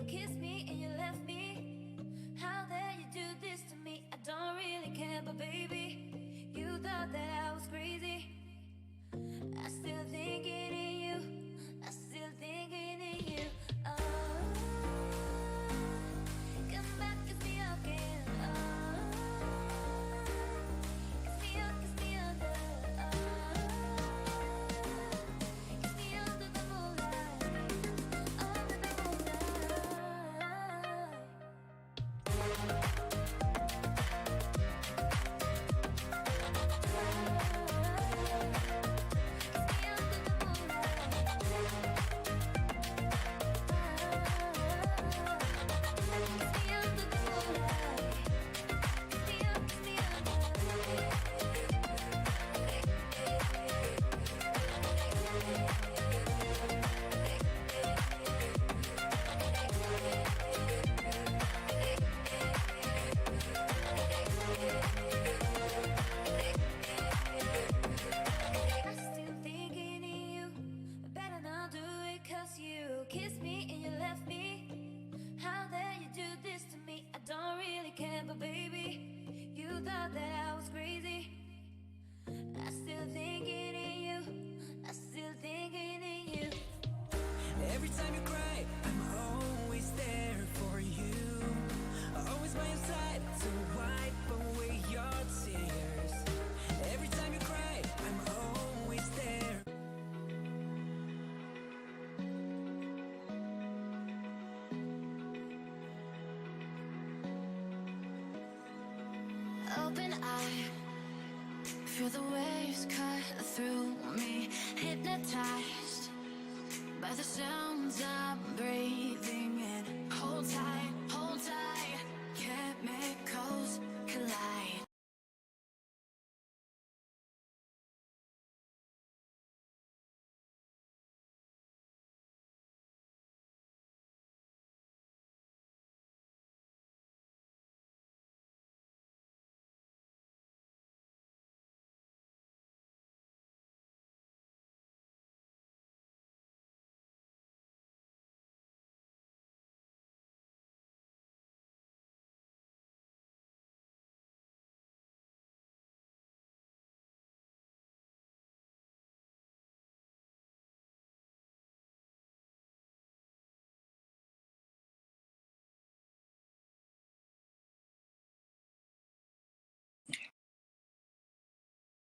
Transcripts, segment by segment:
kissed me and you left me. How dare you do this to me? I don't really care, but baby, you thought that I was crazy. I still thinking in you. I still thinking in you. Oh, come back, kiss me again. Oh, kiss me under. Oh, kiss me under the moonlight. Under the moonlight. Kissed me and you left me. How dare you do this to me? I don't really care, but baby, you thought that I was crazy. I still thinking in you. I still thinking in you. Every time you cry, I'm always there for you. Always by your side to wipe away your tears. Every time you cry, I'm always there. Open eye, feel the waves cut through me. Hypnotized by the sounds I'm breathing in. Hold tight, chemicals collide.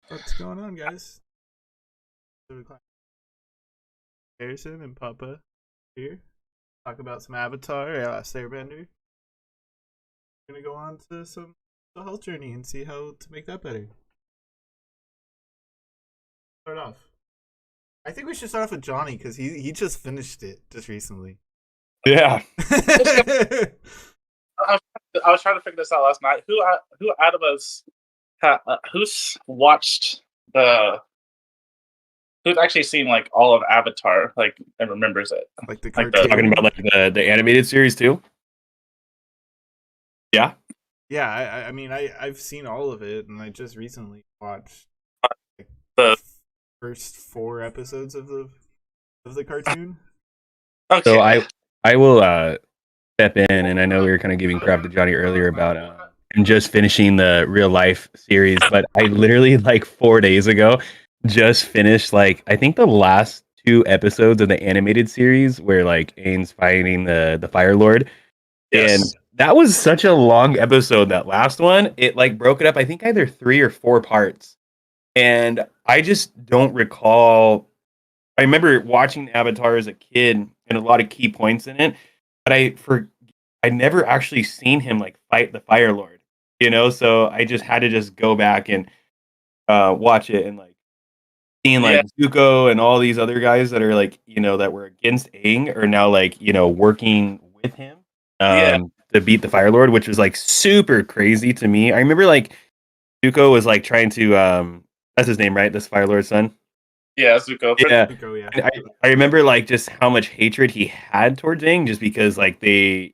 What's going on, guys? Harrison and Papa here. Talk about some Avatar, Last Airbender. We're gonna go on to some the health journey and see how to make that better. Start off. I think we should start off with Johnny because he just finished it just recently. Yeah. I was trying to figure this out last night. Who out of us who's watched who's actually seen like all of Avatar, like, and remembers it? Like the Like cartoon. Talking about like the animated series too. Yeah. Yeah, I mean I've seen all of it, and I just recently watched like, The- first 4 episodes of the cartoon. Okay. So I will step in, and I know we were kind of giving crap to Johnny earlier about him just finishing the real life series, but I literally like 4 days ago just finished like I think the last 2 episodes of the animated series where like Aang's fighting the Fire Lord. Yes. And that was such a long episode, that last one. It like broke it up, I think either 3 or 4 parts. And I just don't recall. I remember watching Avatar as a kid and a lot of key points in it, but I never actually seen him like fight the Fire Lord, so I just had to just go back and watch it, and like seeing like Zuko and all these other guys that are like, that were against Aang are now like, working with him to beat the Fire Lord, which was like super crazy to me. I remember like Zuko was like trying to that's his name, right? This Fire Lord's son. Yeah, Zuko. Yeah. Zuko, yeah. And I remember like just how much hatred he had towards Aang, just because like he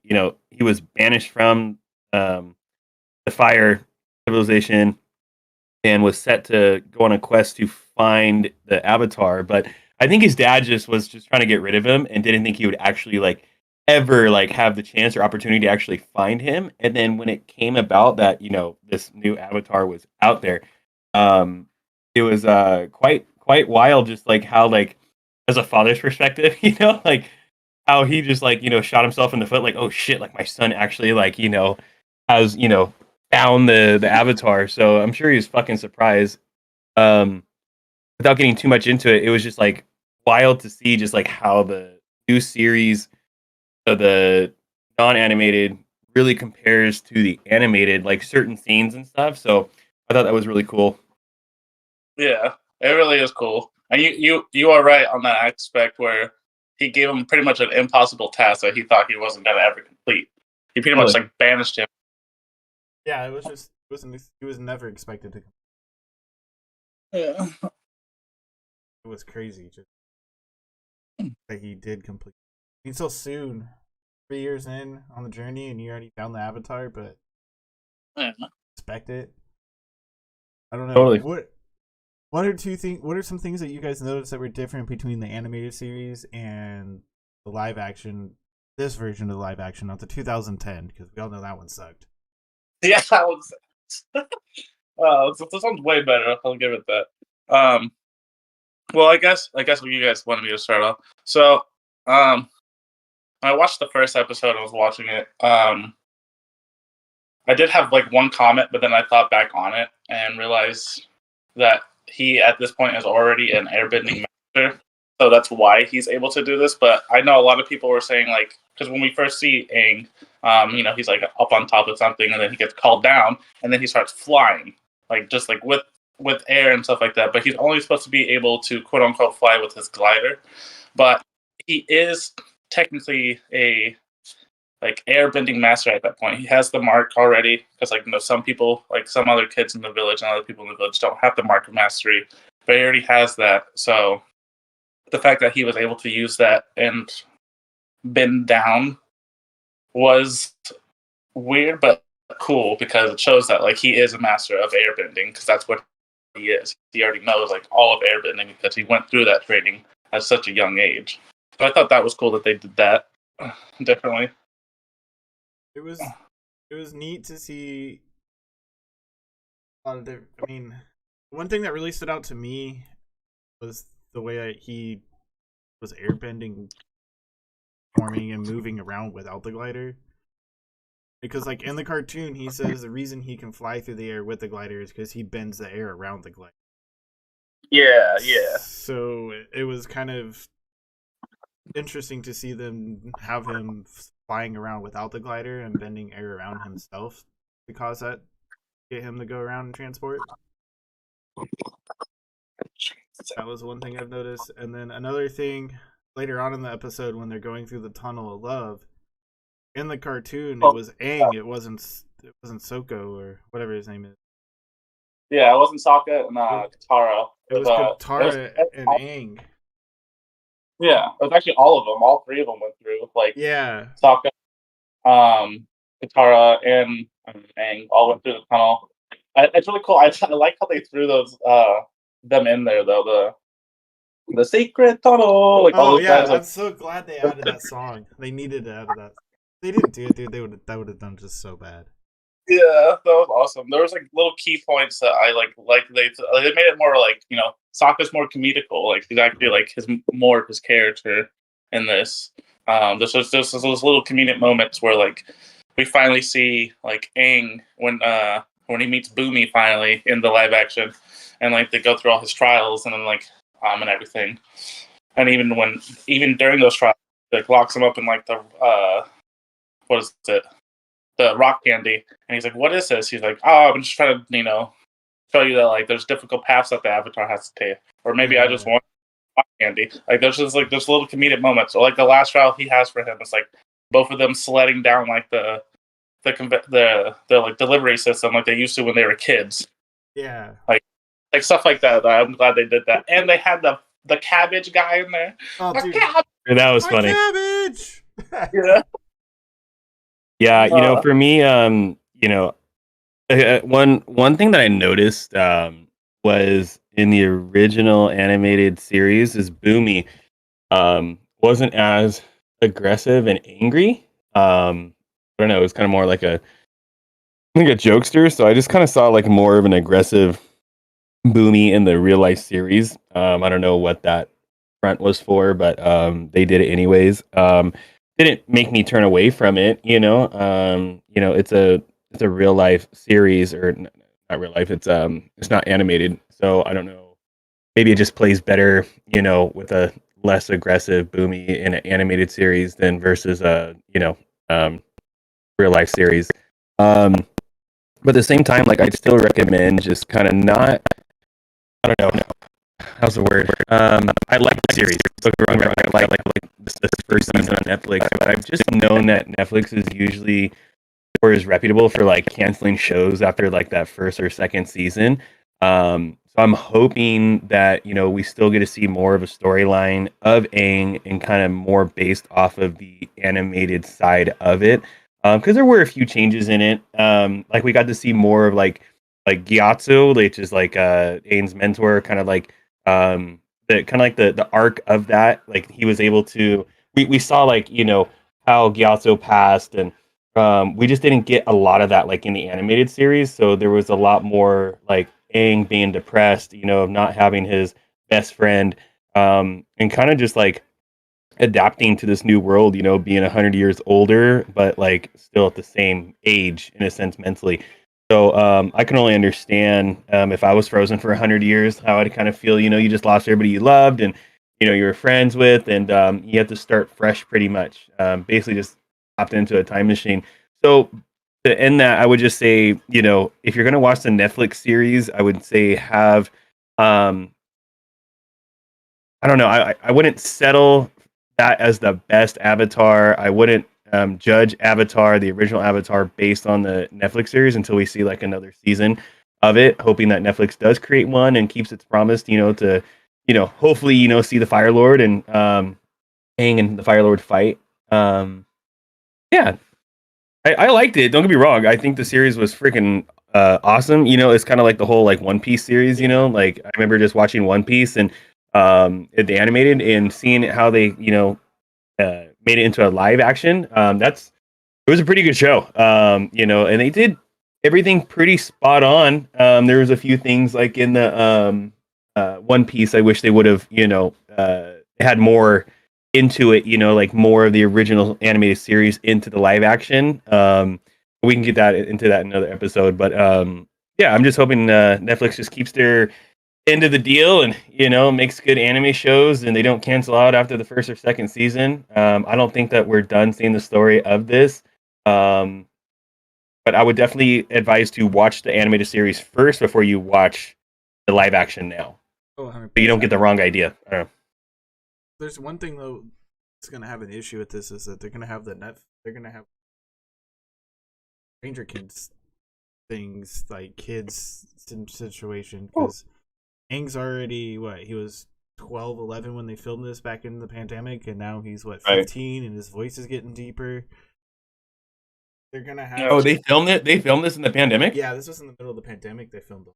was banished from the fire civilization and was set to go on a quest to find the Avatar. But I think his dad was just trying to get rid of him and didn't think he would actually like ever like have the chance or opportunity to actually find him. And then when it came about that, this new avatar was out there, um, it was quite wild, just like how, like, as a father's perspective, like how he just, like, shot himself in the foot, like, oh shit, like my son actually, like, has, found the avatar. So I'm sure he was fucking surprised. Um Without getting too much into it, it was just like wild to see just like how the new series of the non-animated really compares to the animated, like certain scenes and stuff. So I thought that was really cool. Yeah, it really is cool. And you are right on that aspect where he gave him pretty much an impossible task that he thought he wasn't gonna ever complete. He pretty much Totally. like banished him. Yeah, he was never expected to. Yeah. It was crazy just that he did complete. I mean, so soon, 3 years in on the journey, and you already found the avatar, but Yeah. expect it. I don't know. Totally. What are some things that you guys noticed that were different between the animated series and the live action? This version of the live action, not the 2010, because we all know that one sucked. Yeah, that was. This one's way better. I'll give it that. Well, I guess you guys wanted me to start off. So, I watched the first episode. I was watching it. I did have like one comment, but then I thought back on it and realized that he at this point is already an airbending master, so that's why he's able to do this. But I know a lot of people were saying, like, because when we first see Aang, he's like up on top of something, and then he gets called down, and then he starts flying, like just like with air and stuff like that. But he's only supposed to be able to quote unquote fly with his glider, but he is technically a like airbending master at that point. He has the mark already because, like, some people, like some other kids in the village and other people in the village, don't have the mark of mastery, but he already has that. So the fact that he was able to use that and bend down was weird but cool, because it shows that, like, he is a master of airbending, because that's what he is. He already knows, like, all of airbending because he went through that training at such a young age. So I thought that was cool that they did that differently. It was neat to see a lot of different. I mean, one thing that really stood out to me was the way he was airbending, forming and moving around without the glider. Because, like, in the cartoon, he says the reason he can fly through the air with the glider is because he bends the air around the glider. Yeah. So it was kind of interesting to see them have him flying around without the glider and bending air around himself to cause that, get him to go around and transport. That was one thing I've noticed. And then another thing, later on in the episode when they're going through the tunnel of love, in the cartoon it was Aang, it wasn't Sokka or whatever his name is. Yeah, it wasn't Sokka and Katara. It was Katara and Aang. Yeah, it was actually all of them. All three of them went through. Like, Yeah. Sokka, Katara, and Aang all went through the tunnel. It's really cool. I like how they threw those them in there though. The secret tunnel. Like, all those guys. I'm so glad they added that song. They needed to add that. They didn't do it, dude. That would have done just so bad. Yeah, that was awesome. There was like little key points that I like. They made it more like, Sokka's more comedical. Like, he's actually like more of his character in this. There's those little comedic moments where, like, we finally see like Aang when he meets Boomy finally in the live action, and like they go through all his trials and then like and everything, and even during those trials, like locks him up in like the what is it? The rock candy, and he's like, "What is this?" He's like, "Oh, I'm just trying to, show you that like there's difficult paths that the Avatar has to take, or maybe I just want rock candy." Like, there's just like those little comedic moments, or like the last trial he has for him. It's like both of them sledding down like the like delivery system like they used to when they were kids. Yeah, like stuff like that. I'm glad they did that, and they had the cabbage guy in there. Oh, dude, that was funny. Cabbage. Yeah. Yeah, for me, one thing that I noticed was in the original animated series is Boomy wasn't as aggressive and angry. I don't know. It was kind of more like I think a jokester. So I just kind of saw like more of an aggressive Boomy in the real life series. I don't know what that front was for, but they did it anyways. Didn't make me turn away from it. It's a real life series or not real life. It's not animated, so I don't know. Maybe it just plays better, with a less aggressive Boomy in an animated series than versus um, real life series. Um, but at the same time, like I'd still recommend just kind of not. I don't know. How's the word? I like the series. Don't get me wrong, I like this first season on Netflix, but I've just known that Netflix is usually or is reputable for like canceling shows after like that first or second season. So I'm hoping that we still get to see more of a storyline of Aang and kind of more based off of the animated side of it. Because there were a few changes in it. Like we got to see more of like Gyatso, which is like Aang's mentor, kind of like the arc of that. Like he was able to. We saw like how Gyatso passed and we just didn't get a lot of that like in the animated series. So there was a lot more like Aang being depressed, of not having his best friend, and kind of just like adapting to this new world, being 100 years older, but like still at the same age in a sense mentally. So I can only understand if I was frozen for 100 years, how I'd kind of feel. You just lost everybody you loved and you were friends with, and you have to start fresh, pretty much. Basically, just hopped into a time machine. So to end that, I would just say, if you're gonna watch the Netflix series, I would say have, I don't know, I wouldn't settle that as the best Avatar. I wouldn't judge Avatar, the original Avatar, based on the Netflix series until we see like another season of it. Hoping that Netflix does create one and keeps its promise, to hopefully see the Fire Lord and Aang and the Fire Lord fight. Yeah, I liked it. Don't get me wrong. I think the series was freaking awesome. It's kind of like the whole like One Piece series. Like I remember just watching One Piece and the animated and seeing how they made it into a live action. It was a pretty good show. And they did everything pretty spot on. There was a few things like in the One Piece I wish they would have had more into it, like more of the original animated series into the live action. We can get that into that in another episode, but yeah, I'm just hoping Netflix just keeps their end of the deal and makes good anime shows and they don't cancel out after the first or second season. I don't think that we're done seeing the story of this, but I would definitely advise to watch the animated series first before you watch the live action now, Oh, so 100%. you don't get the wrong idea. I don't know. There's one thing though that's gonna have an issue with this is that they're gonna have they're gonna have Stranger Kids things like kids situation because Aang's already what he was 12, 11 when they filmed this back in the pandemic, and now he's what 15, and his voice is getting deeper. They're gonna have. Oh, they filmed it. They filmed this in the pandemic. Yeah, this was in the middle of the pandemic. They filmed it.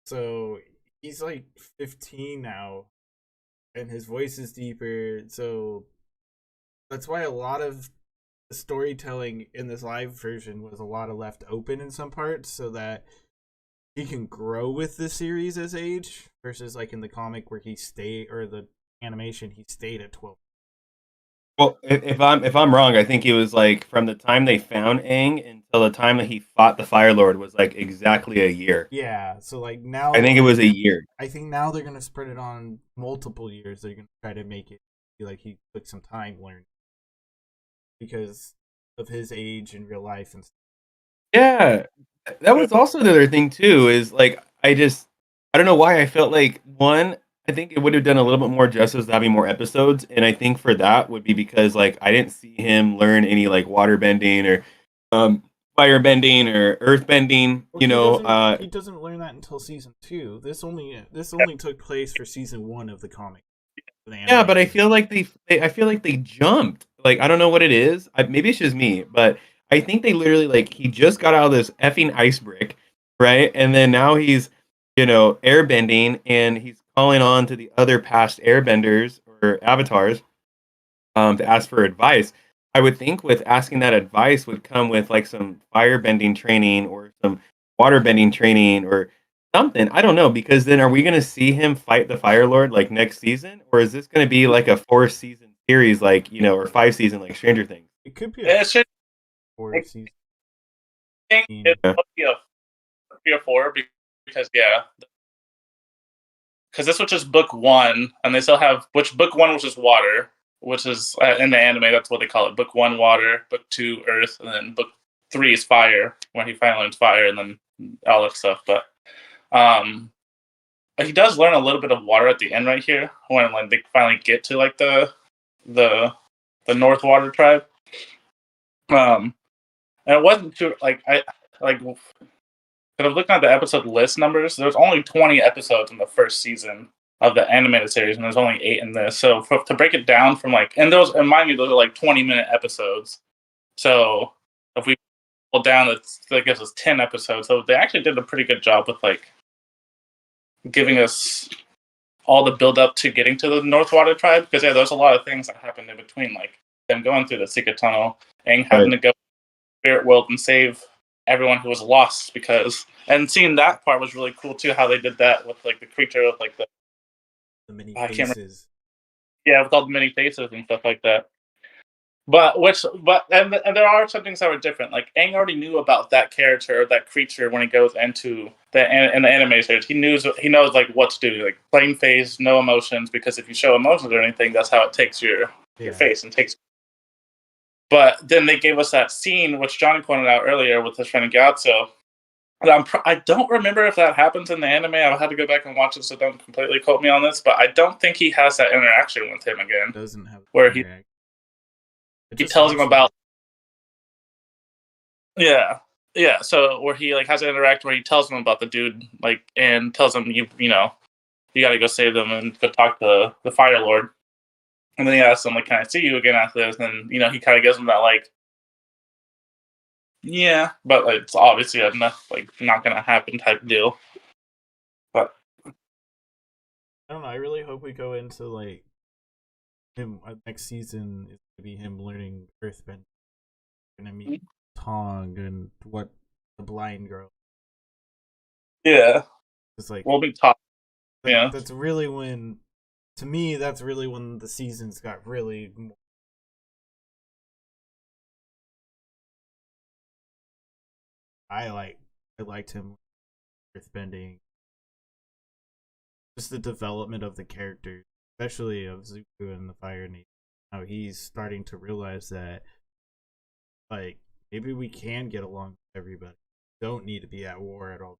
So he's like 15 now, and his voice is deeper. So that's why a lot of the storytelling in this live version was a lot of left open in some parts, so that he can grow with the series as age versus like in the comic where he stayed or the animation he stayed at 12. Well, if I'm wrong, I think it was like from the time they found Aang until the time that he fought the Fire Lord was like exactly a year. Yeah, so like now I think it was a year. I think now they're gonna spread it on multiple years. They're gonna try to make it be like he took some time learning because of his age in real life and stuff. Yeah, that was also the other thing too. Is like I don't know why I felt like one. I think it would have done a little bit more justice having more episodes, and I think for that would be because like I didn't see him learn any like water bending or fire bending or earth bending. Well, he doesn't learn that until season 2. This only took place for season 1 of the comic. Yeah, but I feel like they jumped. Like I don't know what it is. Maybe it's just me, but I think they literally like he just got out of this effing ice brick, right? And then now he's airbending and he's calling on to the other past airbenders or avatars to ask for advice. I would think with asking that advice would come with like some fire bending training or some water bending training or something. I don't know, because then are we going to see him fight the Fire Lord like next season, or is this going to be like a 4 season series, like or 5 season like Stranger Things? It could be It should. 4 season. I think it Yeah. would be a 3 or 4 because because this was just book 1, and they still have book 1, which is water, which is in the anime that's what they call it. Book 1 water, book 2 earth, and then book 3 is fire, when he finally learns fire, and then all that stuff. But he does learn a little bit of water at the end right here when like they finally get to like the North Water tribe. And it wasn't too like I like. Because I was looking at the episode list numbers. There's only 20 episodes in the first season of the animated series, and there's only 8 in this. So to break it down from like, and mind you, those are like 20-minute episodes. So if we pull down, that gives us 10 episodes. So they actually did a pretty good job with like giving us all the build up to getting to the North Water tribe. Because yeah, there's a lot of things that happened in between, like them going through the secret tunnel, Aang having to go to the spirit world and save everyone who was lost, and seeing that part was really cool too, how they did that with like the creature with like the many faces. Yeah, with all the many faces and stuff like that. But there are some things that were different. Like Aang already knew about that character or that creature when he goes into in the anime series. He knows like what to do, like plain face, no emotions, because if you show emotions or anything, that's how it takes your face and takes. But then they gave us that scene, which Johnny pointed out earlier with his friend Gyatso. I don't remember if that happens in the anime. I'll have to go back and watch it, so don't completely quote me on this. But I don't think he has that interaction with him again. Doesn't have where he tells him about. Yeah. So where he like has an interaction where he tells him about the dude, like, and tells him you got to go save them and go talk to the Fire Lord. And then he asks him, like, can I see you again after this? And, he kind of gives him that, like, yeah, but like, it's obviously enough, like, not going to happen type deal. But I don't know. I really hope we go into, like, him next season is going to be him learning Earthbend. Going to meet Tong and what the blind girl. Yeah. It's like, we'll be taught. Yeah. That's really when. To me, that's really when the seasons got really. I liked him, earthbending. Just the development of the characters, especially of Zuko and the Fire Nation. How he's starting to realize that, like, maybe we can get along with everybody. Don't need to be at war at all.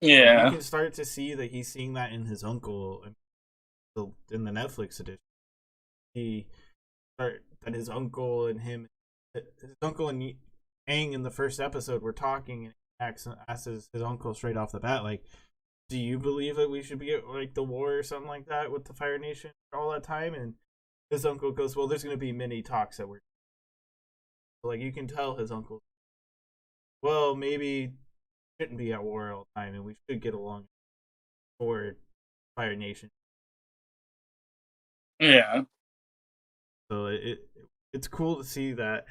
Yeah. You can start to see that he's seeing that in his uncle in the Netflix edition. That his uncle and Aang in the first episode were talking, and asks his uncle straight off the bat, like, do you believe that we should be at like the war or something like that with the Fire Nation all that time? And his uncle goes, well, there's going to be many talks that we're like, you can tell his uncle, well, maybe shouldn't be at war all the time, and we should get along for Fire Nation. Yeah. So it's cool to see that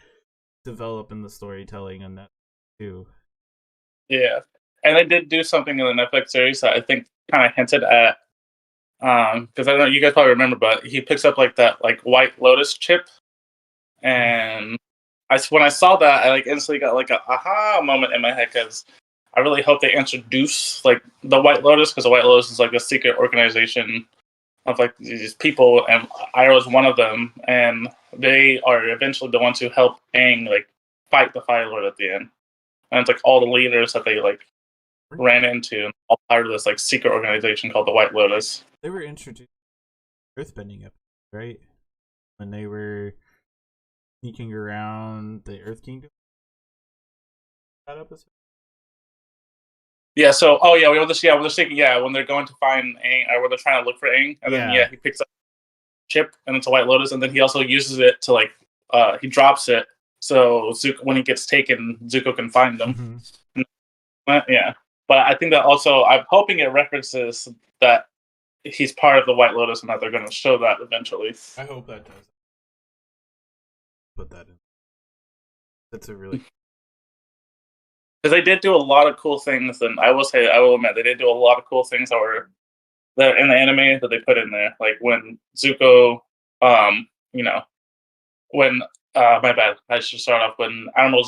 develop in the storytelling on that too. Yeah, and they did do something in the Netflix series that I think kind of hinted at, because I don't know, you guys probably remember, but he picks up like that like White Lotus chip, and when I saw that, I like instantly got like a aha moment in my head, because I really hope they introduce like the White Lotus, because the White Lotus is like a secret organization of like these people, and Iroh is one of them, and they are eventually the ones who help Aang like fight the Fire Lord at the end. And it's like all the leaders that they like ran into, and all part of this like secret organization called the White Lotus. They were introduced Earthbending episode, right? When they were sneaking around the Earth Kingdom. That episode. Yeah. So, when they're going to find Aang, or when they're trying to look for Aang, and then he picks up a chip, and it's a White Lotus, and then he also uses it to like he drops it, so Zuko, when he gets taken, Zuko can find them. Mm-hmm. Yeah, but I think that also, I'm hoping it references that he's part of the White Lotus and that they're going to show that eventually. I hope that does. Put that in. That's a really Because they did do a lot of cool things, and I will admit, they did do a lot of cool things that were there in the anime that they put in there. Like when Zuko, you know, when my bad, I should start off when Admiral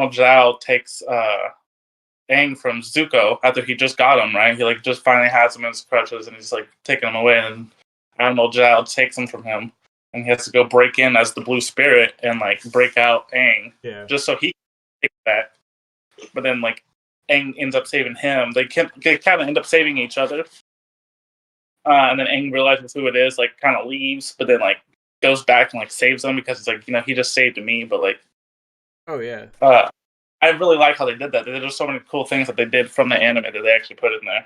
Zhao takes Aang from Zuko after he just got him, right? He like just finally has him in his crutches and he's like taking him away, and Admiral Zhao takes him from him, and he has to go break in as the Blue Spirit and like break out Aang, just so he can take that. But then like Aang ends up saving him. They kind of end up saving each other, and then Aang realizes who it is, like kind of leaves, but then like goes back and like saves them because it's like, you know, he just saved me, but like, oh yeah. I really like how they did that. There's just so many cool things that they did from the anime that they actually put in there.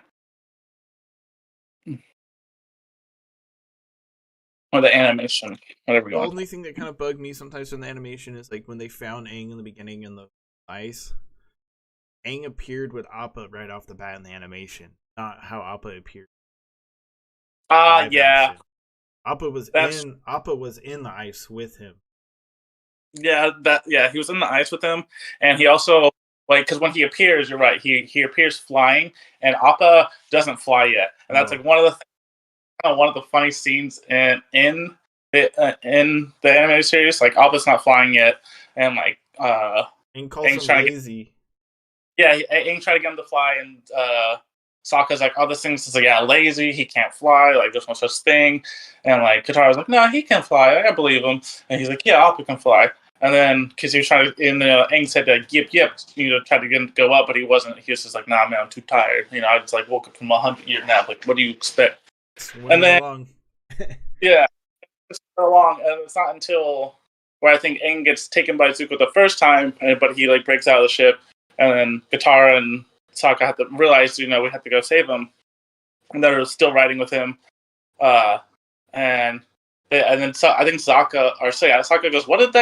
Or the animation, whatever you The want. only thing that kind of bugged me sometimes in the animation is like when they found Aang in the beginning in the ice. Aang appeared with Appa right off the bat in the animation, not how Appa appeared. Yeah. Appa was in the ice with him. Yeah, he was in the ice with him, and he also like because when he appears, you're right, he appears flying, and Appa doesn't fly yet, and that's like one of the funny scenes in the animated series. Like Appa's not flying yet, and like Aang calls him lazy. Aang tried to get him to fly, and Sokka's like, oh, this thing's just like, yeah, lazy, he can't fly, like there's no such thing, and like Katara's like, no, he can fly, I believe him, and he's like, yeah, Appa can fly. And then, because he was trying to, Aang said that, yip, try to go up, but he wasn't. He was just like, nah, man, I'm too tired. I just like woke up from a 100-year nap. Like, what do you expect? And then, yeah, it's so long, and it's not until where I think Aang gets taken by Zuko the first time, but he like breaks out of the ship, and then Katara and Sokka have to realize, we have to go save him, and they're still riding with him, and then I think Sokka goes, what did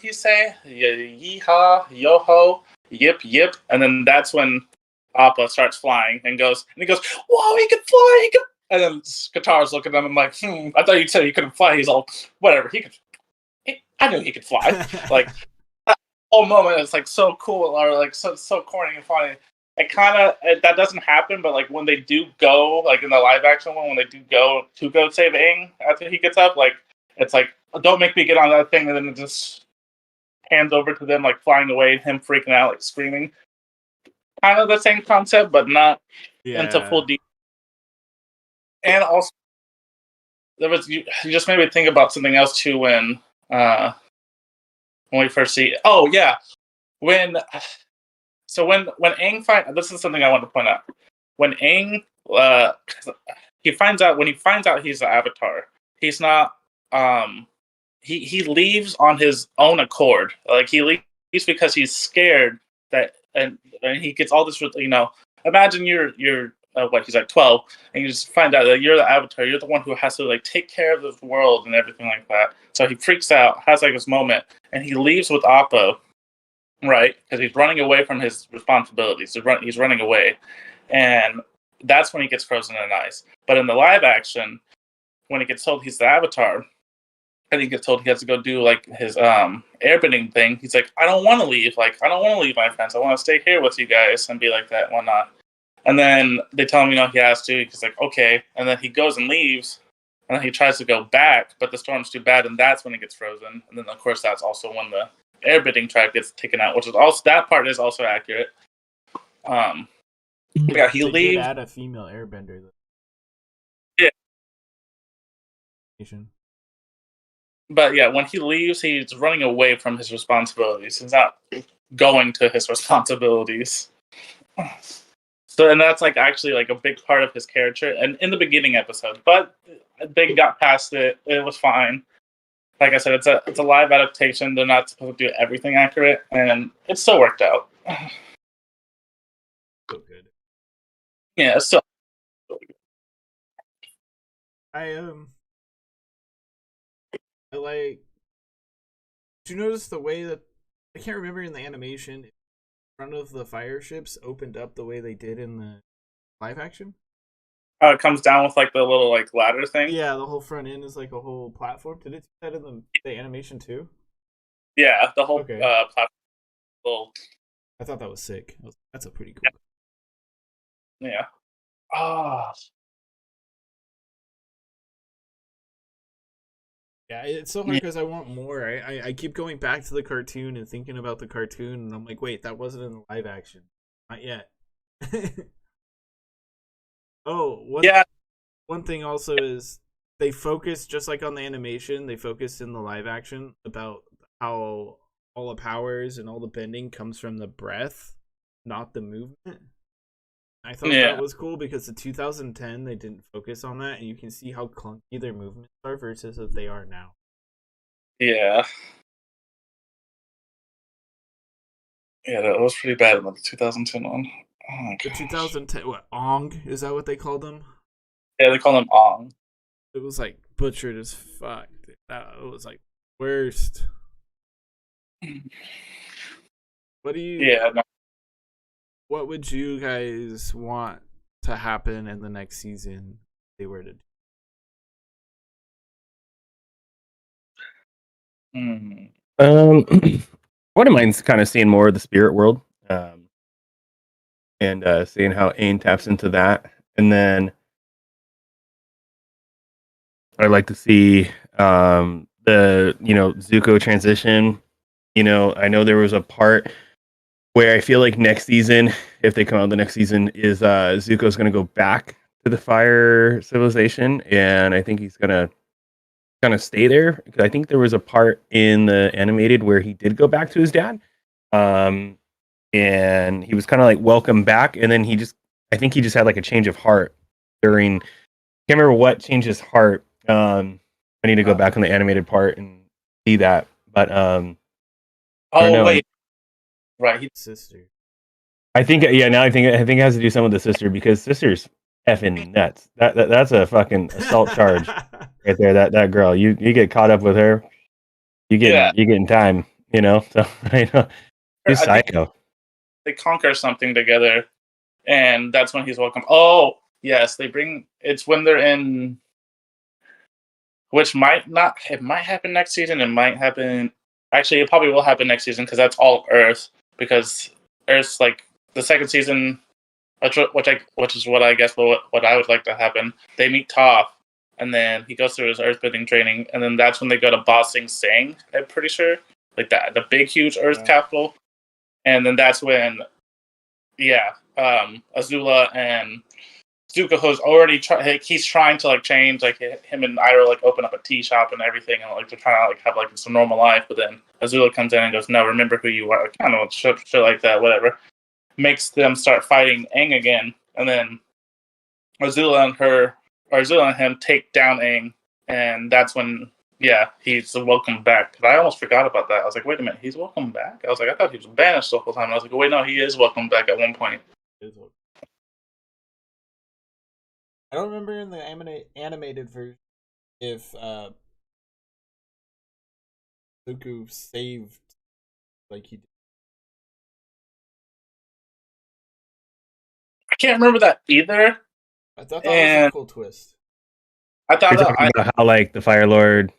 he say? Yeehaw, yo-ho, yip. And then that's when Appa starts flying and he goes, whoa, he can fly, he can. And then Katara's looking at him like, I thought you said he couldn't fly. He's all, whatever, I knew he could fly. Like, that whole moment is like so cool, or like so corny and funny. That doesn't happen, but like when they do go, like in the live action one, when they do go save Aang after he gets up, like it's like, don't make me get on that thing, and then it just hands over to them like flying away, him freaking out, like screaming. Kind of the same concept, but not into full detail. And also, you just made me think about something else too when we first see. Oh yeah, when Aang this is something I want to point out. When Aang, he finds out he's the Avatar, he's not. He leaves on his own accord. Like he leaves because he's scared that, and he gets all this. Imagine you're he's like 12, and you just find out that you're the Avatar. You're the one who has to like take care of the world and everything like that. So he freaks out, has like this moment, and he leaves with Appa. Right, because he's running away from his responsibilities. He's running away, and that's when he gets frozen in ice. But in the live action, when he gets told he's the Avatar, and he gets told he has to go do like his airbending thing, he's like, I don't want to leave. Like, I don't want to leave my friends. I want to stay here with you guys and be like that and whatnot. And then they tell him, he has to. He's like, okay. And then he goes and leaves, and then he tries to go back, but the storm's too bad, and that's when he gets frozen. And then, of course, that's also when the airbending track gets taken out, which is also, that part is also accurate. Yeah, he leaves. Did add a female airbender. Yeah. Though. But yeah, when he leaves, he's running away from his responsibilities. He's not going to his responsibilities. So, and that's like actually like a big part of his character, and in the beginning episode. But they got past it. It was fine. Like I said, it's a live adaptation. They're not supposed to do everything accurate, and it still worked out. So good. Yeah, it's still really good. I like. Did you notice the way that I can't remember in the animation, in front of the fire ships opened up the way they did in the live action? how it comes down with like the little like ladder thing. Yeah, the whole front end is like a whole platform. Did it do that in the animation too? Yeah, the whole Okay. platform. Little, I thought that was sick. That's a pretty cool. yeah. Ah. Yeah, it's so hard because I want more. I keep going back to the cartoon and thinking about the cartoon, and I'm like, wait, that wasn't in the live action. Not yet. Oh, one thing also is they focus just like on the animation. They focus in the live action about how all the powers and all the bending comes from the breath, not the movement. I thought that was cool because the 2010 they didn't focus on that, and you can see how clunky their movements are versus what they are now. Yeah. Yeah, that was pretty bad in the 2010 one. Oh my The gosh. 2010, what, Aang? Is that what they called him? Yeah, they call him Aang. It was like butchered as fuck. That was like worst. What do you? Yeah. No. What would you guys want to happen in the next season? If they were to. One of mine's kind of seeing more of the spirit world, and seeing how Aang taps into that, and then I'd like to see the Zuko transition. I know there was a part where I feel like next season, if they come out the next season, is Zuko's going to go back to the fire civilization, and I think he's going to kind of stay there because I think there was a part in the animated where he did go back to his dad, and he was kind of like welcome back, and then I think he just had like a change of heart during. Can't remember what changed his heart. I need to go back on the animated part and see that, but wait, right, His sister. I think now I think it has to do something with the sister because sister's effing nuts. That's a fucking assault charge right there. That girl, you get caught up with her, you getting time, So I know she's psycho. They conquer something together, and that's when he's welcome. Oh yes, they bring. It's when they're in, which might not. It might happen next season. It might happen. Actually, it probably will happen next season because that's all Earth. Because Earth's like the second season, which is what I guess what I would like to happen. They meet Toph, and then he goes through his earthbending training, and then that's when they go to Ba Sing Se. I'm pretty sure, like that, the big huge Earth capital, and then that's when, Azula and Zuko already he's trying to like change, like him and Iroh like open up a tea shop and everything, and like they're trying to like have like some normal life, but then Azula comes in and goes, "No, remember who you are." Like, I don't know, shit like that, whatever. Makes them start fighting Aang again, and then Azula and him take down Aang, and that's when he's welcome back. But I almost forgot about that. I was like, wait a minute, he's welcome back? I was like, I thought he was banished the whole time. I was like, wait, no, he is welcome back at one point. I don't remember in the animated version if Zuko saved like he did. I can't remember that either. I thought that was a cool twist. I thought You're talking about how like the Fire Lord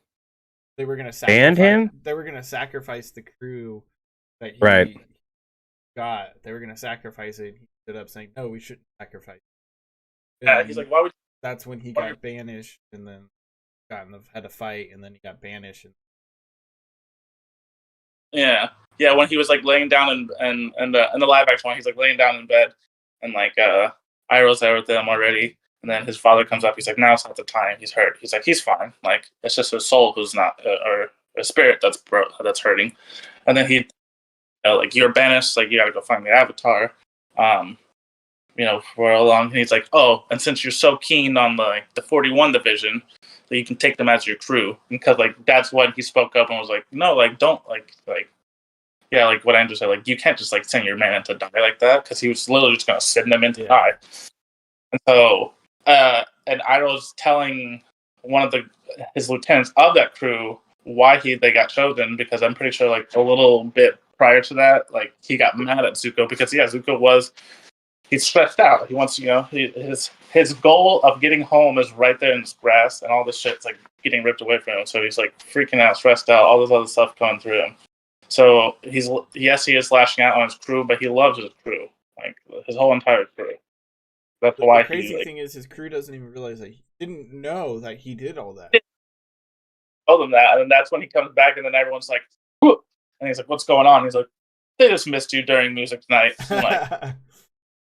they were gonna banned him. They were gonna sacrifice the crew that he got. They were gonna sacrifice it. He ended up saying, "No, we shouldn't sacrifice." Yeah, he's like, "Why would?" That's when he got banished, and then had a fight, and then he got banished. Yeah, when he was like laying down in the live action one, he's like laying down in bed, and like Iroh's there with them already, and then his father comes up. He's like, "Now's not the time. He's hurt." He's like, "He's fine. Like it's just his soul who's not, or a spirit that's hurting." And then he, like, "You're banished. Like you got to go find the Avatar." For a long, and he's like, "Oh, and since you're so keen on the 41 division, that you can take them as your crew," because like that's when he spoke up and was like, "No, like don't like what Andrew said, like you can't just like send your man to die like that," because he was literally just gonna send them in to die. And so, and Iroh's telling one of his lieutenants of that crew why they got chosen, because I'm pretty sure like a little bit prior to that, like he got mad at Zuko because Zuko was he's stressed out. He wants, his goal of getting home is right there in this grass, and all this shit's like getting ripped away from him. So he's like freaking out, stressed out, all this other stuff coming through him. So he is lashing out on his crew, but he loves his crew, like his whole entire crew. That's why The crazy thing is his crew doesn't even realize that he didn't know that he did all that. Told him that, and then that's when he comes back, and then everyone's like, whoop! And he's like, "What's going on?" He's like, "They just missed you during music tonight." Like,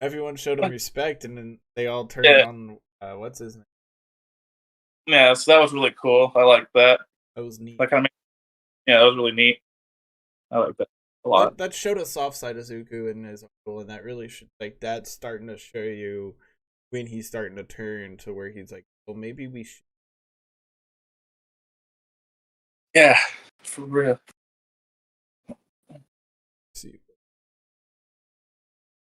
everyone showed him respect, and then they all turned on what's his name? Yeah, so that was really cool. I like that. That was neat. That was really neat. I like that a lot. That showed a soft side of Zuko and his uncle, and that really should that's starting to show you when he's starting to turn to where he's like, well, maybe we should. Yeah, for real. See,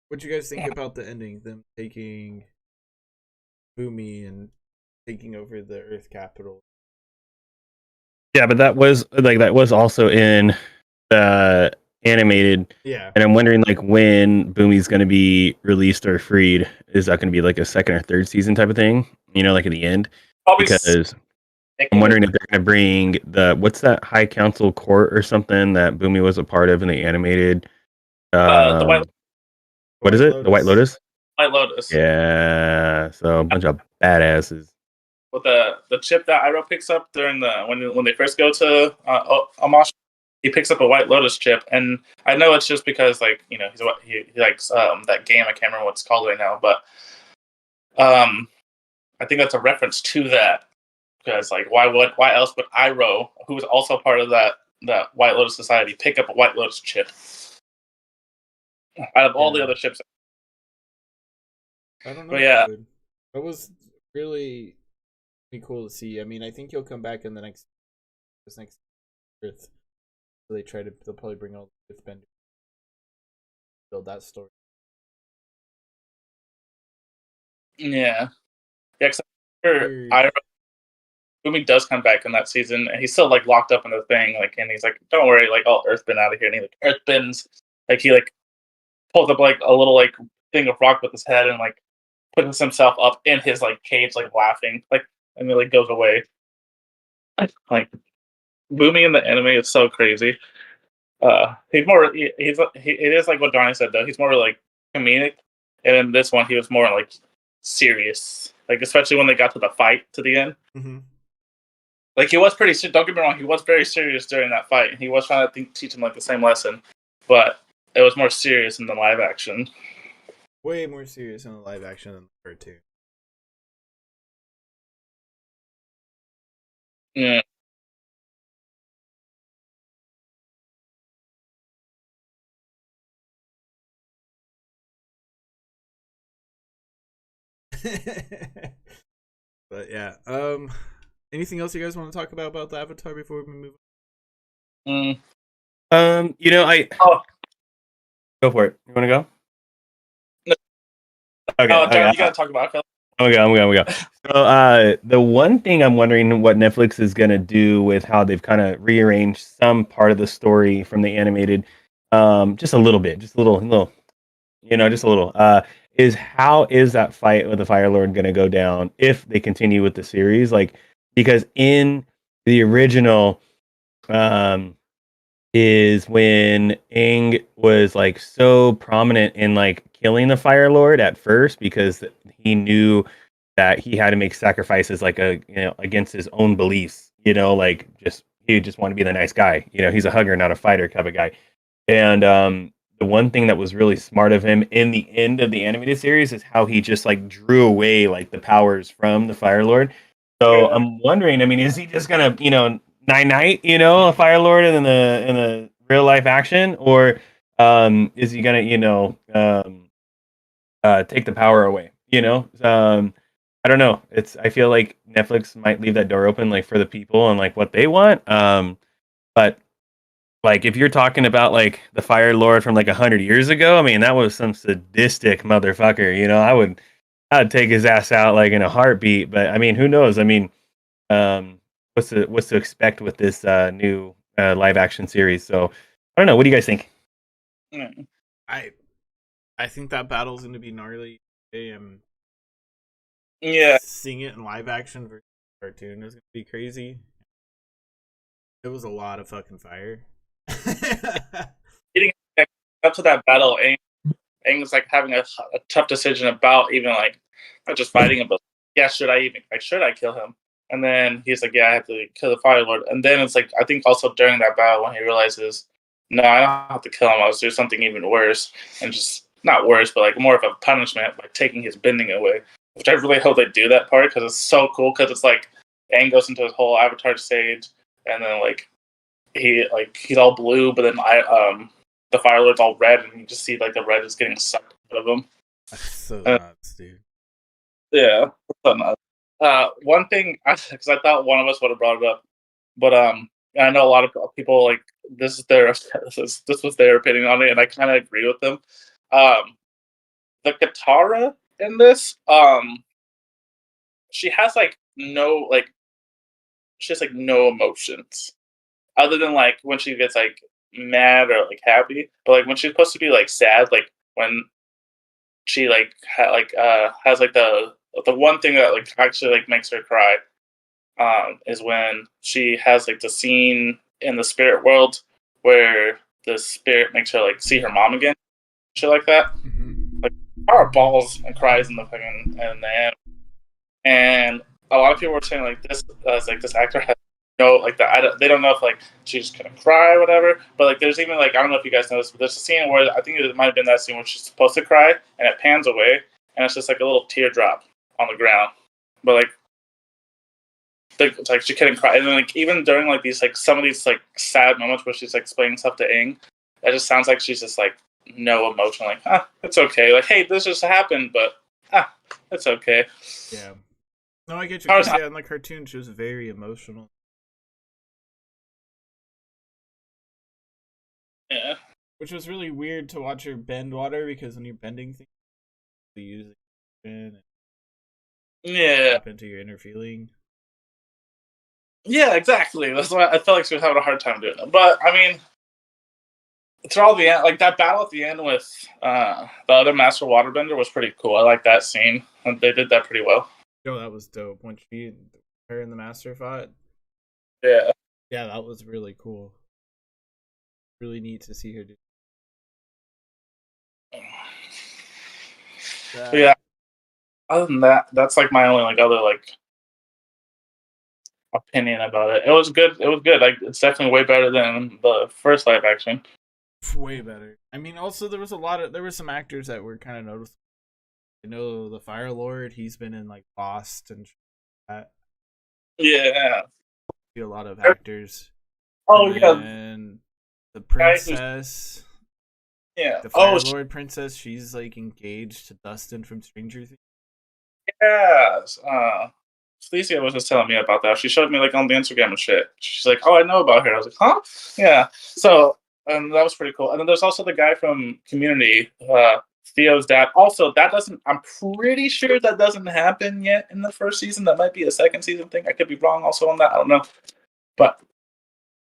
what you guys think about the ending? Them taking Boomy and taking over the Earth capital. Yeah, but that was also in animated. Yeah, and I'm wondering like when Boomy's going to be released or freed. Is that going to be like a second or third season type of thing? Like at the end, Probably because I'm wondering if they're going to bring what's that High Council court or something that Boomy was a part of in the animated. the White. What is it? The White Lotus. White Lotus. Yeah, so a bunch of badasses. With the chip that Iroh picks up during when they first go to Amash, he picks up a White Lotus chip, and I know it's just because he likes that game. I can't remember what it's called right now, but I think that's a reference to that, because why else would Iroh, who was also part of that White Lotus society, pick up a White Lotus chip out of all the other chips? I don't know. But yeah, that was really cool to see. I mean, I think he'll come back in this next Earth. So they'll probably bring all the Earthbenders, build that story. Yeah. Except for Iroh, Boomy does come back in that season, and he's still locked up in the thing. And he's like, "Don't worry, I'll Earthbend out of here." And he Earthbends, he pulls up a little thing of rock with his head and puts himself up in his cage, laughing, and then goes away. Boomy in the anime is so crazy. He's more. It is what Johnny said though. He's more comedic, and in this one he was more serious. Especially when they got to the fight to the end. Mm-hmm. He was pretty. Don't get me wrong. He was very serious during that fight, and he was trying to teach him the same lesson, but it was more serious in the live action. Way more serious in the live action than the cartoon. Yeah. But yeah, anything else you guys want to talk about the Avatar before we move on? Go for it. You want to go? No. Okay. John, you gotta talk about it. I'm gonna go. So, the one thing I'm wondering what Netflix is gonna do with how they've kind of rearranged some part of the story from the animated, just a little bit, just a little, just a little. Is how is that fight with the Fire Lord gonna go down if they continue with the series? Because in the original, is when Aang was so prominent in killing the Fire Lord at first because he knew that he had to make sacrifices against his own beliefs, he just wanted to be the nice guy. He's a hugger, not a fighter type of guy. And the one thing that was really smart of him in the end of the animated series is how he just drew away the powers from the Fire Lord. So yeah. I'm wondering, is he just gonna, night, a Fire Lord in the real life action, or is he gonna, take the power away? I don't know. I feel like Netflix might leave that door open for the people and what they want. But if you're talking about the Fire Lord from 100 years ago, that was some sadistic motherfucker. I'd take his ass out in a heartbeat. But who knows? What's to expect with this new live action series? So I don't know. What do you guys think? I I think that battle's gonna be gnarly. Yeah, Seeing it in live action versus cartoon is gonna be crazy. It was a lot of fucking fire. getting up to that battle, Aang's like having a tough decision about even like not just fighting him, but yeah, should I kill him? And then he's like, yeah, I have to kill the Fire Lord. And then it's like I think also during that battle when he realizes, no, I don't have to kill him. I'll do something even worse, and just not worse, but like more of a punishment by taking his bending away. Which I really hope they do that part because it's so cool. Because it's like Aang goes into his whole Avatar stage, and then like he's all blue, but then the Fire Lord's all red, and you just see like the red is getting sucked out of him. That's so nuts, dude. Yeah, so nuts. One thing, because I thought one of us would have brought it up, but I know a lot of people like this is their this was their opinion on it, and I kind of agree with them. The Katara in this, she has no emotions other than like when she gets like mad or like happy, but like when she's supposed to be like sad, like when she like has like the one thing that like actually like makes her cry is when she has like the scene in the spirit world where the spirit makes her like see her mom again, shit like that. Mm-hmm. Like our balls and cries in the fucking and the end. And a lot of people were saying like this actor has no like they don't know if like she's gonna cry or whatever. But like there's even like I don't know if you guys noticed, but there's a scene where I think it might have been that scene where she's supposed to cry and it pans away and it's just like a little teardrop on the ground. But like she couldn't cry, and then like even during like these like some of these like sad moments where she's like explaining stuff to Aang, it just sounds like she's just like no emotion, like it's okay, like hey this just happened, but it's okay. Yeah. No, I get you. 'Cause, yeah, in the cartoon, she was very emotional. Yeah. Which was really weird to watch her bend water because when you're bending things, you use it and Yeah. tap into your inner feeling. Yeah, exactly. That's why I felt like she was having a hard time doing it. But I mean, through all the end, like that battle at the end with the other Master Waterbender was pretty cool. I like that scene. They did that pretty well. Yo, that was dope. When her and the master fought. Yeah. Yeah, that was really cool. Really neat to see her do. But yeah. Other than that, that's like my only like other like opinion about it. It was good. It was good. Like it's definitely way better than the first live action. Way better. I mean, also there were some actors that were kind of noticeable. I know the Fire Lord. He's been in like Lost and that. Yeah. A lot of actors. Oh yeah. And the princess. Yeah. The Fire Lord princess. She's like engaged to Dustin from Stranger Things. Yes. Felicia was just telling me about that. She showed me like on the Instagram and shit. She's like, "Oh, I know about her." I was like, "Huh?" Yeah. So, that was pretty cool. And then there's also the guy from Community, Theo's dad. Also, that doesn't. I'm pretty sure that doesn't happen yet in the first season. That might be a second season thing. I could be wrong also on that. I don't know. But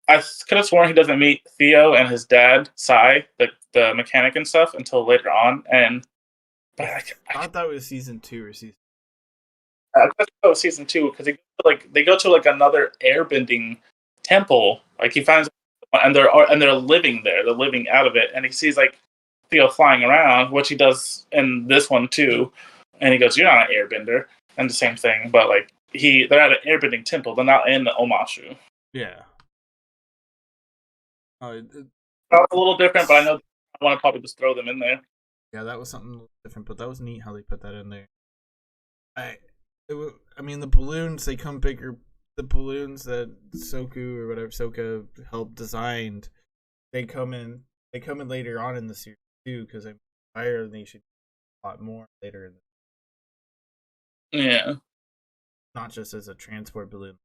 I could have sworn he doesn't meet Theo and his dad, Sai, the mechanic and stuff, until later on. And I thought that was season 2 or season. I guess that was season 2 because they go to like another airbending temple. Like he finds and they're living there. They're living out of it, and he sees like Theo flying around, which he does in this one too. And he goes, "You're not an airbender," and the same thing. But like they're at an airbending temple. They're not in the Omashu. Yeah. That's a little different, but I know I want to probably just throw them in there. Yeah, that was something different, but that was neat how they put that in there. I mean, the balloons, they come bigger. The balloons that Sokka helped designed, they come in later on in the series too, because I'm Fire Nation a lot more later in the Yeah. not just as a transport balloon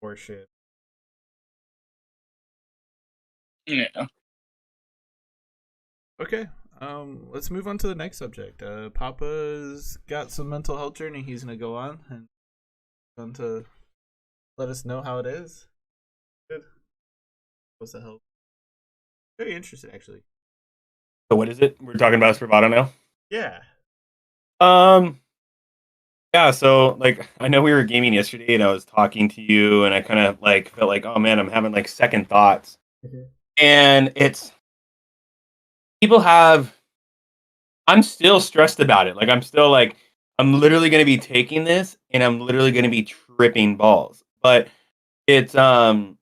or shit. Yeah. Okay. Let's move on to the next subject. Papa's got some mental health journey he's gonna go on and going to let us know how it is. Good. What's the help? Very interesting, actually. So what is it? We're talking about Spravato now. Yeah. Um, yeah. So like, I know we were gaming yesterday, and I was talking to you, and I kind of like felt like, oh man, I'm having like second thoughts, and it's people have. I'm still stressed about it. Like I'm still like, I'm literally going to be taking this, and I'm literally going to be tripping balls. But it's so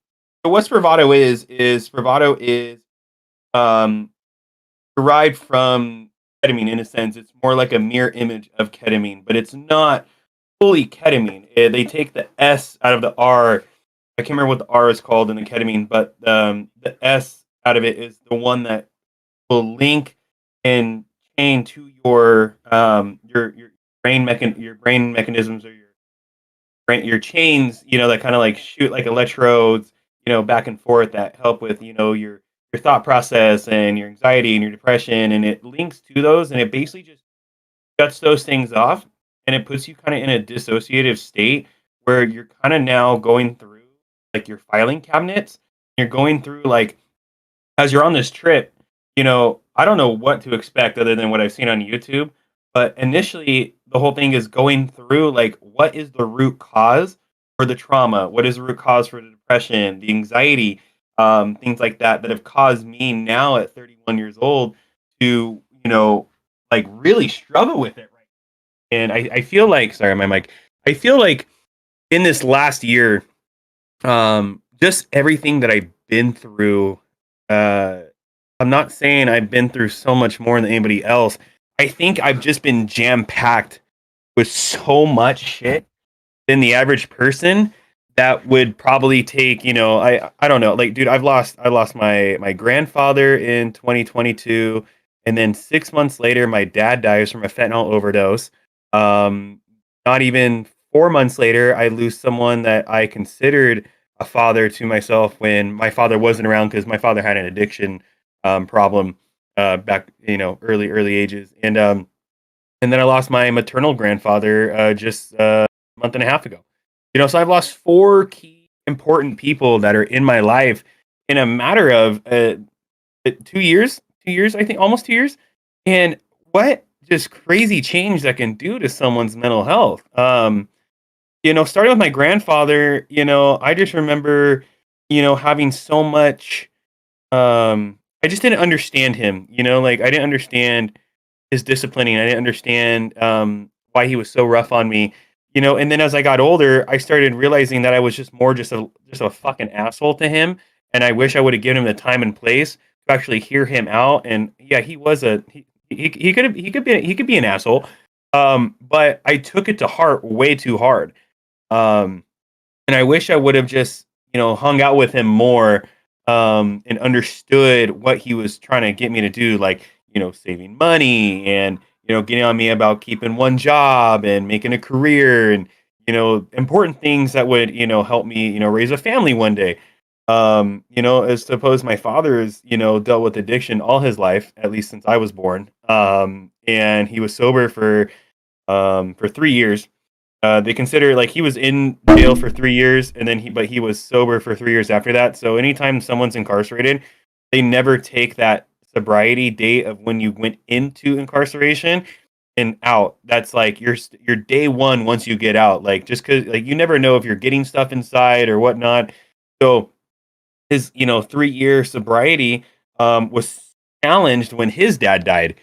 what Spravato is um derived from ketamine in a sense. It's more like a mirror image of ketamine, but it's not fully ketamine. They take the S out of the R. I can't remember what the R is called in the ketamine, but the S out of it is the one that will link and chain to your your brain mechanisms, or your chains, that kind of like shoot like electrodes, back and forth, that help with, your thought process and your anxiety and your depression, and it links to those, and it basically just shuts those things off, and it puts you kind of in a dissociative state where you're kind of now going through like your filing cabinets. You're going through like, as you're on this trip, I don't know what to expect other than what I've seen on YouTube. But initially, the whole thing is going through like, what is the root cause for the trauma? What is the root cause for the depression, the anxiety, things like that have caused me now at 31 years old to, like really struggle with it right. And I feel like, sorry, my mic. I feel like in this last year, just everything that I've been through, uh, I'm not saying I've been through so much more than anybody else. I think I've just been jam packed with so much shit than the average person that would probably take, I don't know, like, dude, I lost my grandfather in 2022, and then 6 months later my dad dies from a fentanyl overdose. um Not even 4 months later, I lose someone that I considered a father to myself when my father wasn't around, because my father had an addiction problem back, early ages. And then I lost my maternal grandfather just a month and a half ago. So I've lost four key important people that are in my life in a matter of 2 years. 2 years, I think, almost 2 years. And what just crazy change that can do to someone's mental health. Starting with my grandfather, I just remember, having so much. I just didn't understand him. Like I didn't understand his disciplining. I didn't understand why he was so rough on me. And then as I got older, I started realizing that I was just a fucking asshole to him, and I wish I would have given him the time and place to actually hear him out. And yeah, he could be an asshole, but I took it to heart way too hard. Um, and I wish I would have just hung out with him more, and understood what he was trying to get me to do, like saving money, and getting on me about keeping one job and making a career, and important things that would help me raise a family one day. As suppose my father has dealt with addiction all his life, at least since I was born, and he was sober for 3 years. They consider, like, he was in jail for 3 years, and then he was sober for 3 years after that. So anytime someone's incarcerated, they never take that sobriety date of when you went into incarceration and out. That's like your day one once you get out. Like, just because, like, you never know if you're getting stuff inside or whatnot. So his 3 year sobriety was challenged when his dad died.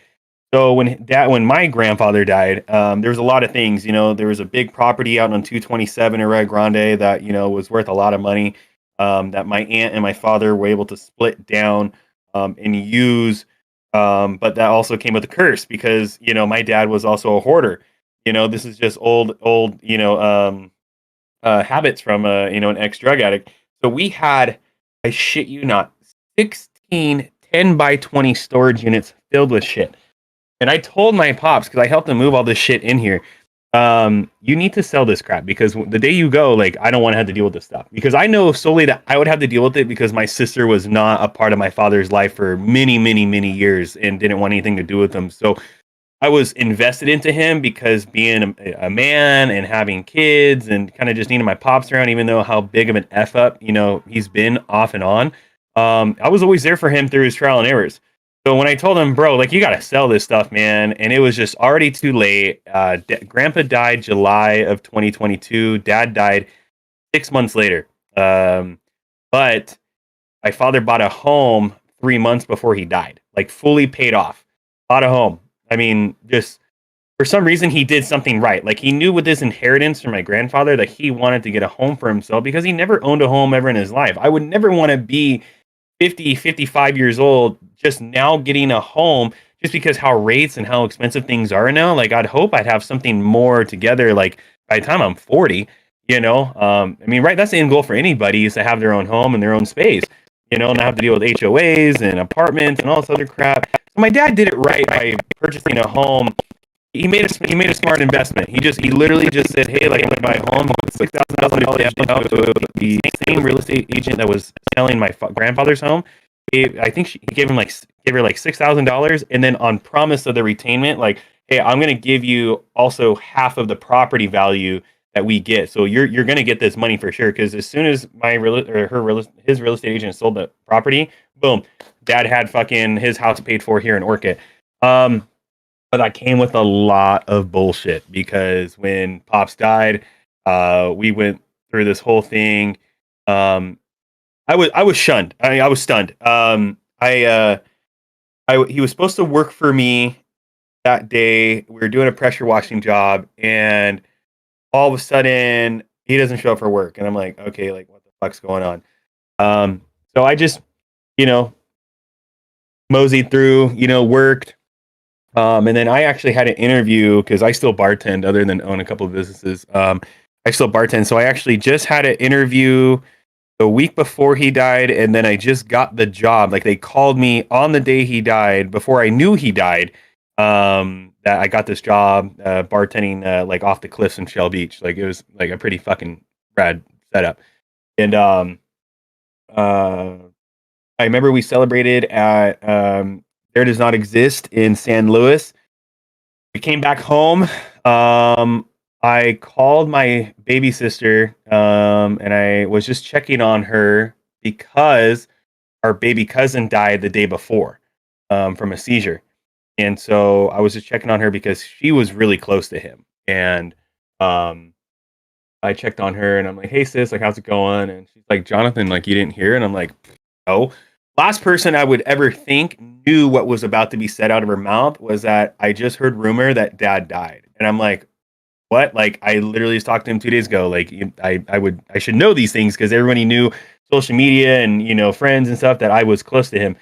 So when my grandfather died, there was a lot of things. There was a big property out on 227 in Rio Grande that was worth a lot of money, that my aunt and my father were able to split down and use. But that also came with a curse, because my dad was also a hoarder. This is just old habits from an ex drug addict. So we had, I shit you not, 16 10 by 20 storage units filled with shit. And I told my pops, because I helped them move all this shit in here, you need to sell this crap, because the day you go, like, I don't want to have to deal with this stuff. Because I know solely that I would have to deal with it because my sister was not a part of my father's life for many, many, many years and didn't want anything to do with him. So I was invested into him because being a man and having kids and kind of just needing my pops around, even though how big of an F up, he's been off and on. I was always there for him through his trial and errors. So when I told him, bro, like you got to sell this stuff, man, and it was just already too late. Grandpa died July of 2022. Dad died 6 months later. But my father bought a home 3 months before he died, like fully paid off. Bought a home. I mean, just for some reason he did something right. Like he knew with this inheritance from my grandfather that he wanted to get a home for himself because he never owned a home ever in his life. I would never want to be 50, 55 years old just now getting a home just because how rates and how expensive things are now. Like I'd hope I'd have something more together like by the time I'm 40, you know. I mean, right, that's the end goal for anybody is to have their own home and their own space, you know, not have to deal with HOAs and apartments and all this other crap. So my dad did it right by purchasing a home. He made a smart investment. He literally just said, hey, like I'm gonna buy a home, $6,000 down to the same real estate agent that was selling my grandfather's home. I think he gave her like $6,000, and then on promise of the retainment, like, hey, I'm gonna give you also half of the property value that we get. So you're gonna get this money for sure. Because as soon as his real estate agent sold the property, boom, dad had fucking his house paid for here in Orchid. But that came with a lot of bullshit because when Pops died, we went through this whole thing. I was shunned. I was stunned. He was supposed to work for me that day. We were doing a pressure washing job, and all of a sudden he doesn't show up for work, and I'm like, okay, like what the fuck's going on? So I just, you know, moseyed through, you know, worked. And then I actually had an interview because I still bartend other than own a couple of businesses. I still bartend. So I actually just had an interview the week before he died. And then I just got the job. Like they called me on the day he died before I knew he died. That I got this job bartending like off the cliffs in Shell Beach. Like it was like a pretty fucking rad setup. And I remember we celebrated at There Does Not Exist in San Luis. We came back home. I called my baby sister and I was just checking on her because our baby cousin died the day before from a seizure. And so I was just checking on her because she was really close to him. And I checked on her and I'm like, hey, sis, like, how's it going? And she's like, Jonathan, like, you didn't hear? And I'm like, no. Last person I would ever think knew what was about to be said out of her mouth was that I just heard rumor that dad died. And I'm like, what? Like, I literally just talked to him 2 days ago. Like, I should know these things because everybody knew social media and, you know, friends and stuff that I was close to him.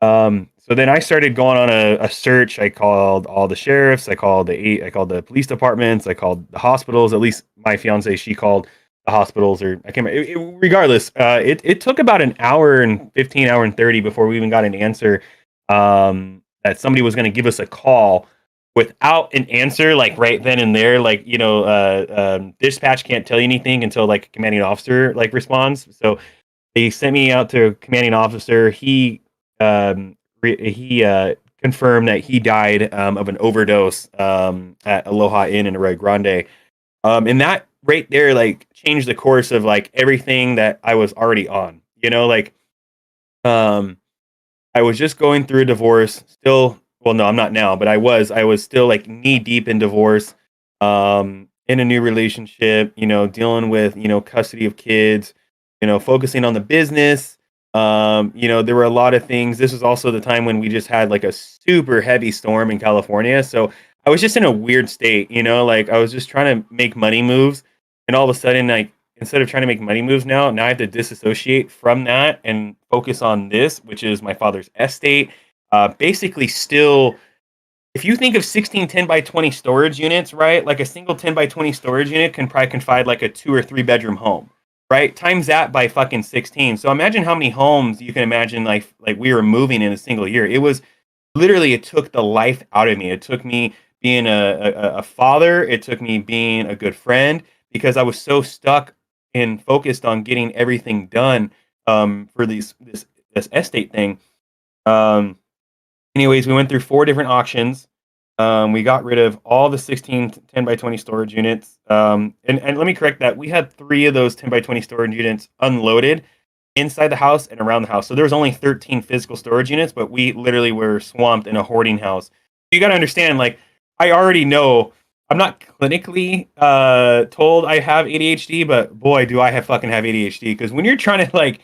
So then I started going on a search. I called all the sheriffs. I called the police departments. I called the hospitals. At least my fiance, she called the hospitals, or I can't remember. Regardless, it took about an hour and 15, hour and 30 before we even got an answer that somebody was going to give us a call without an answer, like right then and there. Like, you know, dispatch can't tell you anything until like a commanding officer like responds. So they sent me out to a commanding officer. He confirmed that he died of an overdose at Aloha Inn in Arroyo Grande. And that right there, like, changed the course of like everything that I was already on. You know, like, I was just going through a divorce. Still, well, no, I'm not now, but I was still like knee deep in divorce. In a new relationship. You know, dealing with custody of kids. You know, focusing on the business. You know, there were a lot of things. This was also the time when we just had like a super heavy storm in California. So I was just in a weird state, you know, like I was just trying to make money moves. And all of a sudden, like, instead of trying to make money moves now I have to disassociate from that and focus on this, which is my father's estate. Basically still, if you think of 16 10 by 20 storage units, right? Like a single 10 by 20 storage unit can probably confide like a 2 or 3 bedroom home. Right, times that by fucking 16. So imagine how many homes you can imagine like we were moving in a single year. It was literally, it took the life out of me. It took me being a father. It took me being a good friend because I was so stuck and focused on getting everything done for this estate thing. Anyways, we went through 4 different auctions. We got rid of all the 16 10 by 20 storage units. And let me correct that. We had 3 of those 10 by 20 storage units unloaded. inside the house and around the house. So there was only 13 physical storage units, but we literally were swamped in a hoarding house. You got to understand, like, I already know I'm not clinically told I have ADHD, but boy, do I fucking have ADHD. Because when you're trying to like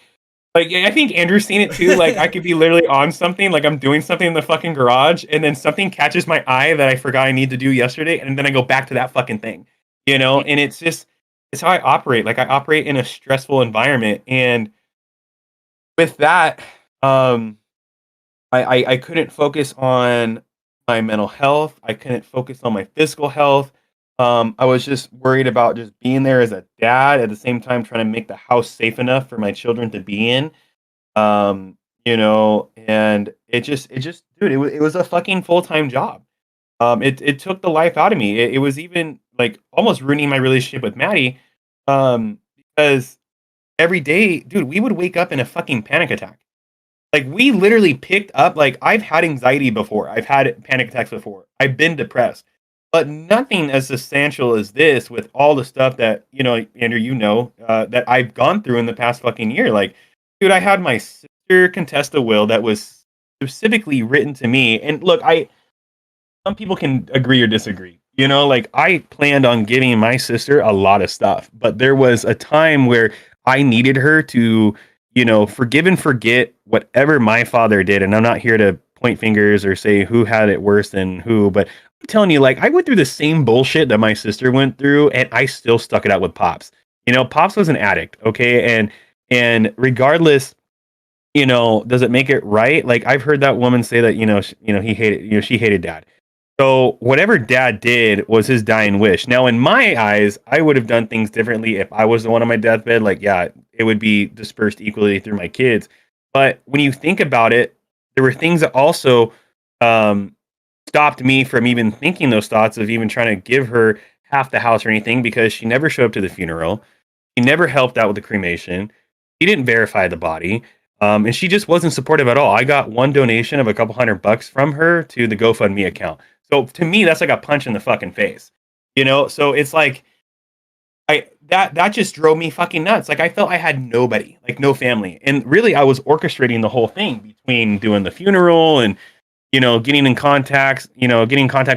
I think Andrew's seen it too. Like I could be literally on something, like I'm doing something in the fucking garage, and then something catches my eye that I forgot I need to do yesterday, and then I go back to that fucking thing, you know. And it's how I operate. Like I operate in a stressful environment, and with that, I couldn't focus on my mental health. I couldn't focus on my physical health. I was just worried about just being there as a dad at the same time trying to make the house safe enough for my children to be in. You know, and dude, it was a fucking full-time job. It took the life out of me. It was even like almost ruining my relationship with Maddie. Because every day, dude, we would wake up in a fucking panic attack. Like we literally picked up, like I've had anxiety before. I've had panic attacks before. I've been depressed. But nothing as essential as this with all the stuff that, you know, Andrew, you know, that I've gone through in the past fucking year. Like, dude, I had my sister contest a will that was specifically written to me. And look, some people can agree or disagree. You know, like I planned on giving my sister a lot of stuff, but there was a time where I needed her to, you know, forgive and forget whatever my father did. And I'm not here to point fingers or say who had it worse than who, but I'm telling you, like, I went through the same bullshit that my sister went through, and I still stuck it out with Pops. You know, Pops was an addict, okay? And regardless, you know, does it make it right? Like, I've heard that woman say that, he hated, she hated Dad. So whatever Dad did was his dying wish. Now, in my eyes, I would have done things differently if I was the one on my deathbed. Like, yeah, it would be dispersed equally through my kids. But when you think about it, there were things that also stopped me from even thinking those thoughts of even trying to give her half the house or anything, because she never showed up to the funeral. She never helped out with the cremation. She didn't verify the body. And she just wasn't supportive at all. I got one donation of a couple $100 from her to the GoFundMe account. So to me, that's like a punch in the fucking face, you know? So it's like, that just drove me fucking nuts. Like I felt I had nobody, like no family. And really I was orchestrating the whole thing between doing the funeral and, you know, getting in contact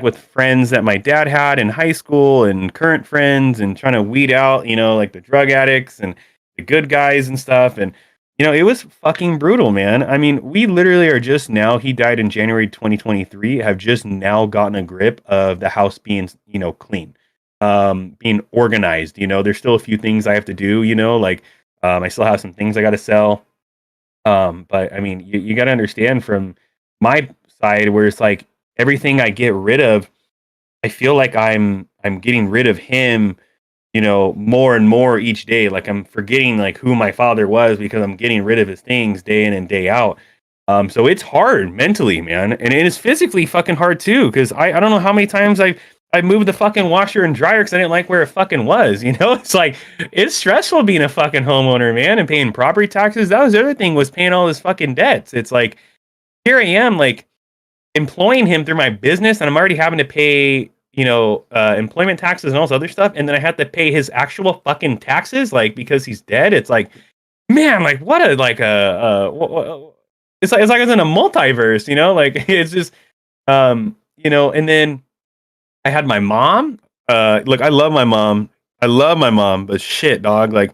with friends that my dad had in high school and current friends, and trying to weed out, you know, like the drug addicts and the good guys and stuff. And, you know, it was fucking brutal, man. I mean, we literally are just now, he died in January 2023, have just now gotten a grip of the house being, you know, clean, being organized. You know, there's still a few things I have to do, you know, like I still have some things I got to sell. But I mean, you got to understand from my side where it's like everything I get rid of, I feel like I'm getting rid of him, you know, more and more each day. Like I'm forgetting like who my father was because I'm getting rid of his things day in and day out. So it's hard mentally, man. And it is physically fucking hard too. Cause I don't know how many times I moved the fucking washer and dryer because I didn't like where it fucking was. You know, it's like, it's stressful being a fucking homeowner, man, and paying property taxes. That was the other thing, was paying all his fucking debts. It's like, here I am, like employing him through my business, and I'm already having to pay, you know, employment taxes and all this other stuff, and then I have to pay his actual fucking taxes, like because he's dead. It's like, man, like what a it's like I was in a multiverse, you know, like it's just, you know. And then I had my mom. Look, I love my mom, but shit, dog, like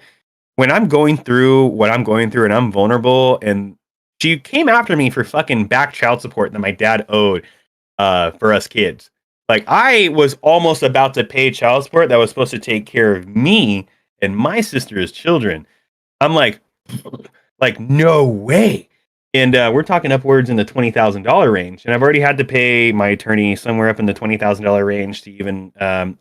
when I'm going through what I'm going through and I'm vulnerable, and she came after me for fucking back child support that my dad owed for us kids. Like I was almost about to pay child support that was supposed to take care of me and my sister's children. I'm like no way. And we're talking upwards in the $20,000 range. And I've already had to pay my attorney somewhere up in the $20,000 range to even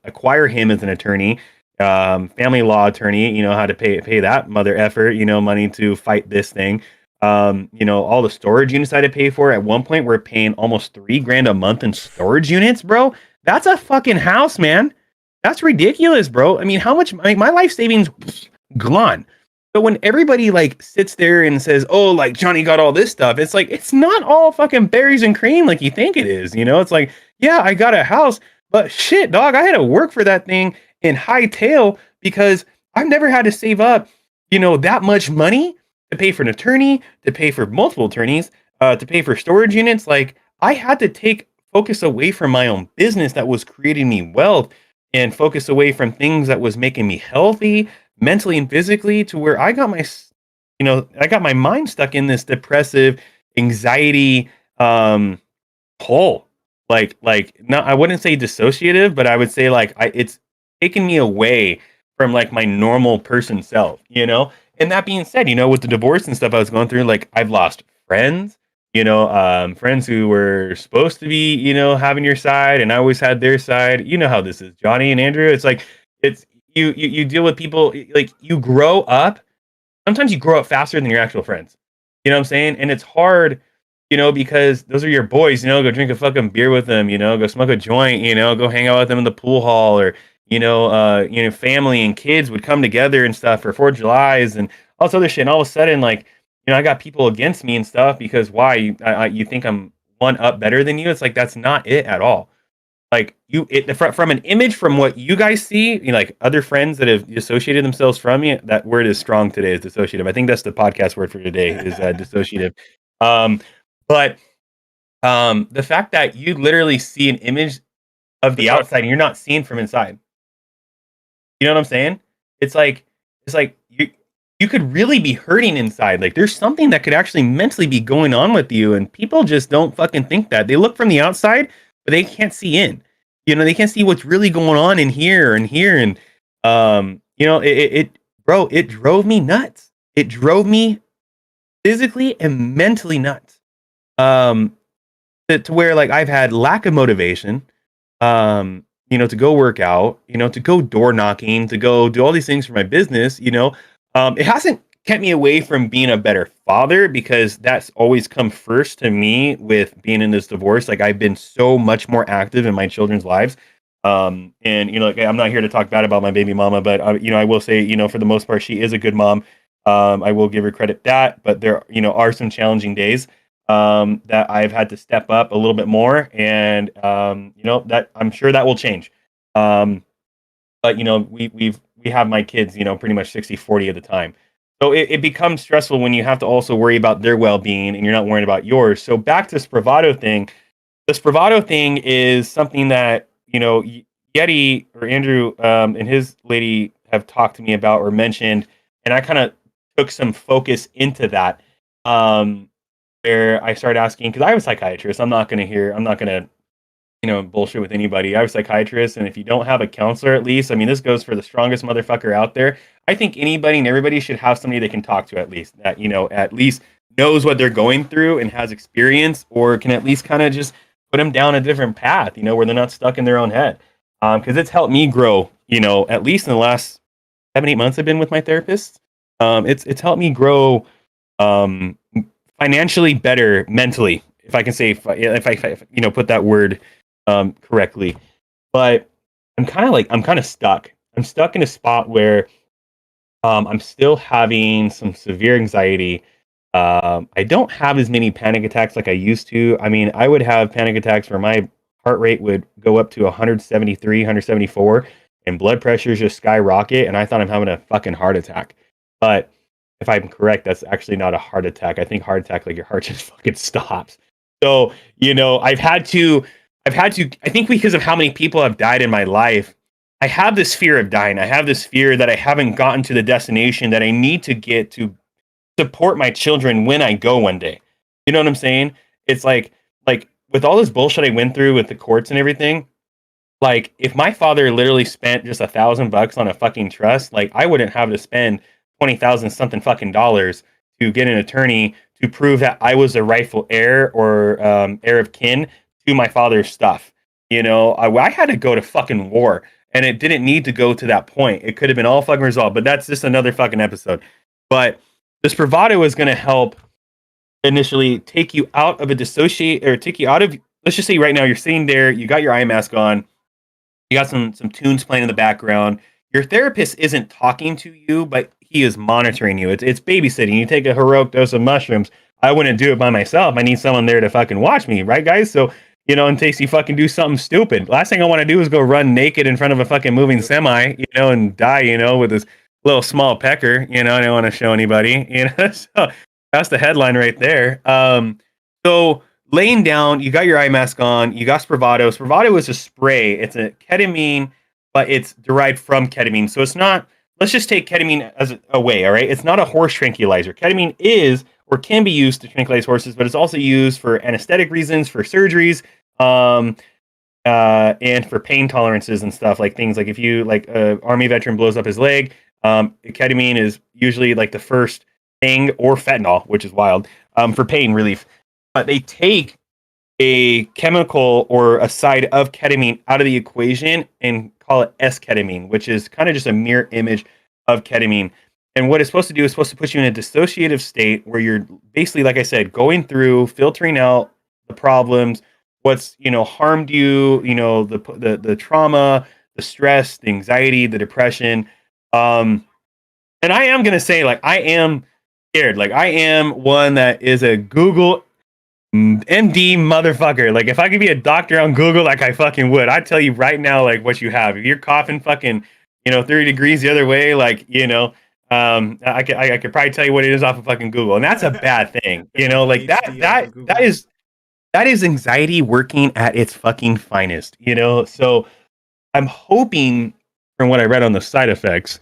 acquire him as an attorney, family law attorney. You know, how to pay that mother effort, you know, money to fight this thing. You know, all the storage units I had to pay for. At one point, we're paying almost $3,000 a month in storage units, bro. That's a fucking house, man. That's ridiculous, bro. I mean, how much, my life savings gone. So when everybody like sits there and says, oh, like Johnny got all this stuff, it's like, it's not all fucking berries and cream like you think it is. You know, it's like, yeah, I got a house, but shit, dog, I had to work for that thing in hightail because I've never had to save up, you know, that much money to pay for an attorney, to pay for multiple attorneys, to pay for storage units. Like, I had to take focus away from my own business that was creating me wealth and focus away from things that was making me healthy mentally and physically, to where I got I got my mind stuck in this depressive anxiety hole. Not, I wouldn't say dissociative, but I would say like it's taken me away from like my normal person self, And that being said, with the divorce and stuff I was going through, like I've lost friends, friends who were supposed to be, having your side, and I always had their side. You know how this is, Johnny and Andrew. It's like you deal with people, like you grow up. Sometimes you grow up faster than your actual friends. You know what I'm saying? And it's hard, because those are your boys. Go drink a fucking beer with them. Go smoke a joint. Go hang out with them in the pool hall, or family and kids would come together and stuff for 4th of Julys and all this other shit. And all of a sudden, like, I got people against me and stuff because why? You think I'm one up better than you? It's like, that's not it at all. Like from an image from what you guys see, like other friends that have dissociated themselves from you, that word is strong today, is dissociative. I think that's the podcast word for today is dissociative. But the fact that you literally see an image of the outside and you're not seeing from inside. You know what I'm saying? It's like you could really be hurting inside. Like there's something that could actually mentally be going on with you, and people just don't fucking think that. They look from the outside, but they can't see in. They can't see what's really going on in here and here. And it drove me nuts. It drove me physically and mentally nuts. To where like I've had lack of motivation, to go work out, to go door knocking, to go do all these things for my business, it hasn't kept me away from being a better father, because that's always come first to me with being in this divorce. Like I've been so much more active in my children's lives. And, like, I'm not here to talk bad about my baby mama, but, I will say, for the most part, she is a good mom. I will give her credit that, but there, are some challenging days, that I've had to step up a little bit more. And, that I'm sure that will change. But, we have my kids, pretty much 60-40 at the time. So it becomes stressful when you have to also worry about their well-being and you're not worrying about yours. So back to this bravado thing. This bravado thing is something that, Yeti or Andrew and his lady have talked to me about or mentioned. And I kind of took some focus into that, where I started asking, because I have a psychiatrist. I'm not going to bullshit with anybody. I have a psychiatrist, and if you don't have a counselor, at least, this goes for the strongest motherfucker out there. I think anybody and everybody should have somebody they can talk to, at least, that, at least knows what they're going through and has experience, or can at least kind of just put them down a different path, where they're not stuck in their own head. Because it's helped me grow, at least in the last 7-8 months I've been with my therapist. It's helped me grow financially better mentally, if I can say, if I put that word correctly. But I'm kind of stuck. I'm stuck in a spot where I'm still having some severe anxiety. I don't have as many panic attacks like I used to. I would have panic attacks where my heart rate would go up to 173, 174, and blood pressures just skyrocket, and I thought I'm having a fucking heart attack. But if I'm correct, that's actually not a heart attack. I think heart attack, like your heart just fucking stops. So, I've had to, I think because of how many people have died in my life, I have this fear of dying. I have this fear that I haven't gotten to the destination that I need to get to support my children when I go one day. You know what I'm saying? It's like with all this bullshit I went through with the courts and everything, like if my father literally spent just $1,000 on a fucking trust, like I wouldn't have to spend 20,000 something fucking dollars to get an attorney to prove that I was the rightful heir or heir of kin to my father's stuff. I had to go to fucking war, and it didn't need to go to that point. It could have been all fucking resolved, but that's just another fucking episode. But this bravado is going to help initially take you out of take you out of, let's just say right now you're sitting there, you got your eye mask on, you got some tunes playing in the background. Your therapist isn't talking to you, but he is monitoring you. It's babysitting. You take a heroic dose of mushrooms. I wouldn't do it by myself. I need someone there to fucking watch me, right, guys? So, in case you fucking do something stupid. Last thing I want to do is go run naked in front of a fucking moving semi, and die, with this little small pecker, I don't want to show anybody, so that's the headline right there. So laying down, you got your eye mask on, you got Spravato is a spray. It's a ketamine, but it's derived from ketamine. So it's not, let's just take ketamine as away. All right. It's not a horse tranquilizer. Ketamine is, or can be used to tranquilize horses, but it's also used for anesthetic reasons, for surgeries, and for pain tolerances and stuff, like things like if you like army veteran blows up his leg, ketamine is usually like the first thing, or fentanyl, which is wild, for pain relief. But they take a chemical or a side of ketamine out of the equation and call it S-ketamine, which is kind of just a mirror image of ketamine. And what it's supposed to do is supposed to put you in a dissociative state where you're basically, like I said, going through, filtering out the problems, what's harmed you, the trauma, the stress, the anxiety, the depression. And I am gonna say, like, I am scared. Like, I am one that is a Google MD motherfucker. Like, if I could be a doctor on Google, like I fucking would. I tell you right now, like, what you have. If you're coughing fucking 30 degrees the other way, like, I could probably tell you what it is off of fucking Google, and that's a bad thing. Like that is anxiety working at its fucking finest, So I'm hoping, from what I read on the side effects,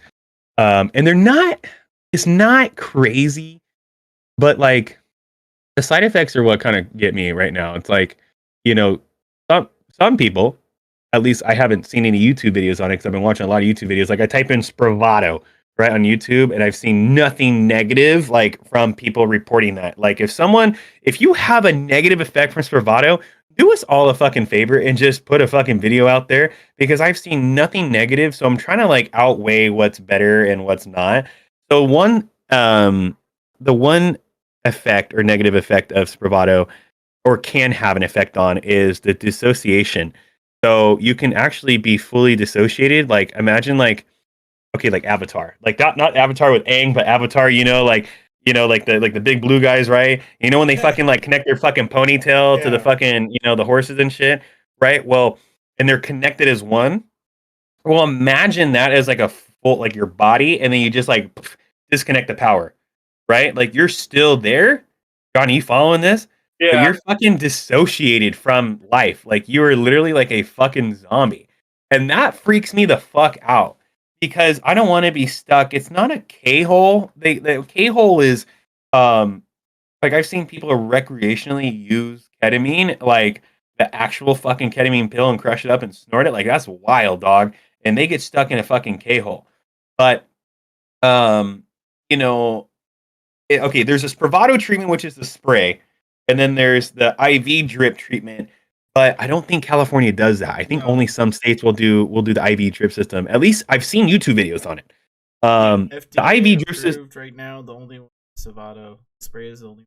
and it's not crazy, but like the side effects are what kind of get me right now. It's like, some people, at least I haven't seen any YouTube videos on it because I've been watching a lot of YouTube videos. Like I type in Spravato right on YouTube, and I've seen nothing negative like from people reporting that. Like if you have a negative effect from Spravato, do us all a fucking favor and just put a fucking video out there, because I've seen nothing negative. So I'm trying to like outweigh what's better and what's not. So the one effect or negative effect of Spravato, or can have an effect on, is the dissociation. So you can actually be fully dissociated. Like imagine like Avatar, like not Avatar with Aang, but Avatar, like the big blue guys, right? When they fucking like connect their fucking ponytail to the fucking, the horses and shit, right? Well, and they're connected as one. Well, imagine that as like a full, like your body, and then you just like disconnect the power, right? Like you're still there. Johnny, you following this? Yeah. But you're fucking dissociated from life. Like you are literally like a fucking zombie. And that freaks me the fuck out, because I don't want to be stuck. It's not a K-hole. The K-hole is like I've seen people recreationally use ketamine, like the actual fucking ketamine pill, and crush it up and snort it. Like that's wild, dog. And they get stuck in a fucking K-hole. But okay, there's a Spravato treatment, which is the spray, and then there's the IV drip treatment. But I don't think California does that. I think only some states will do the IV drip system. At least I've seen YouTube videos on it. The IV drip system right now, the only one is Spravato. Spray is the only.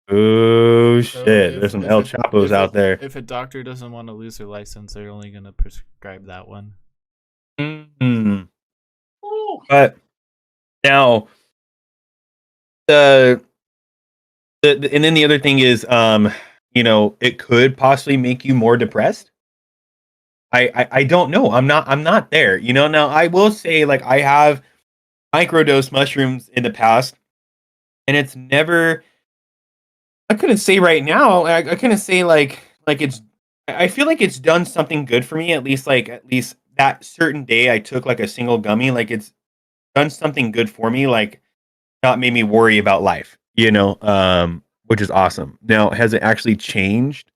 Oh shit! There's some El Chapos out there. If a doctor doesn't want to lose their license, they're only going to prescribe that one. Mm-hmm. But now and then the other thing is, it could possibly make you more depressed. I don't know. I'm not there. Now I will say, like, I have microdose mushrooms in the past, and it's never. I couldn't say right now. I couldn't say like it's. I feel like it's done something good for me. At least that certain day I took like a single gummy. Like it's done something good for me. Like not made me worry about life. Which is awesome. Now, has it actually changed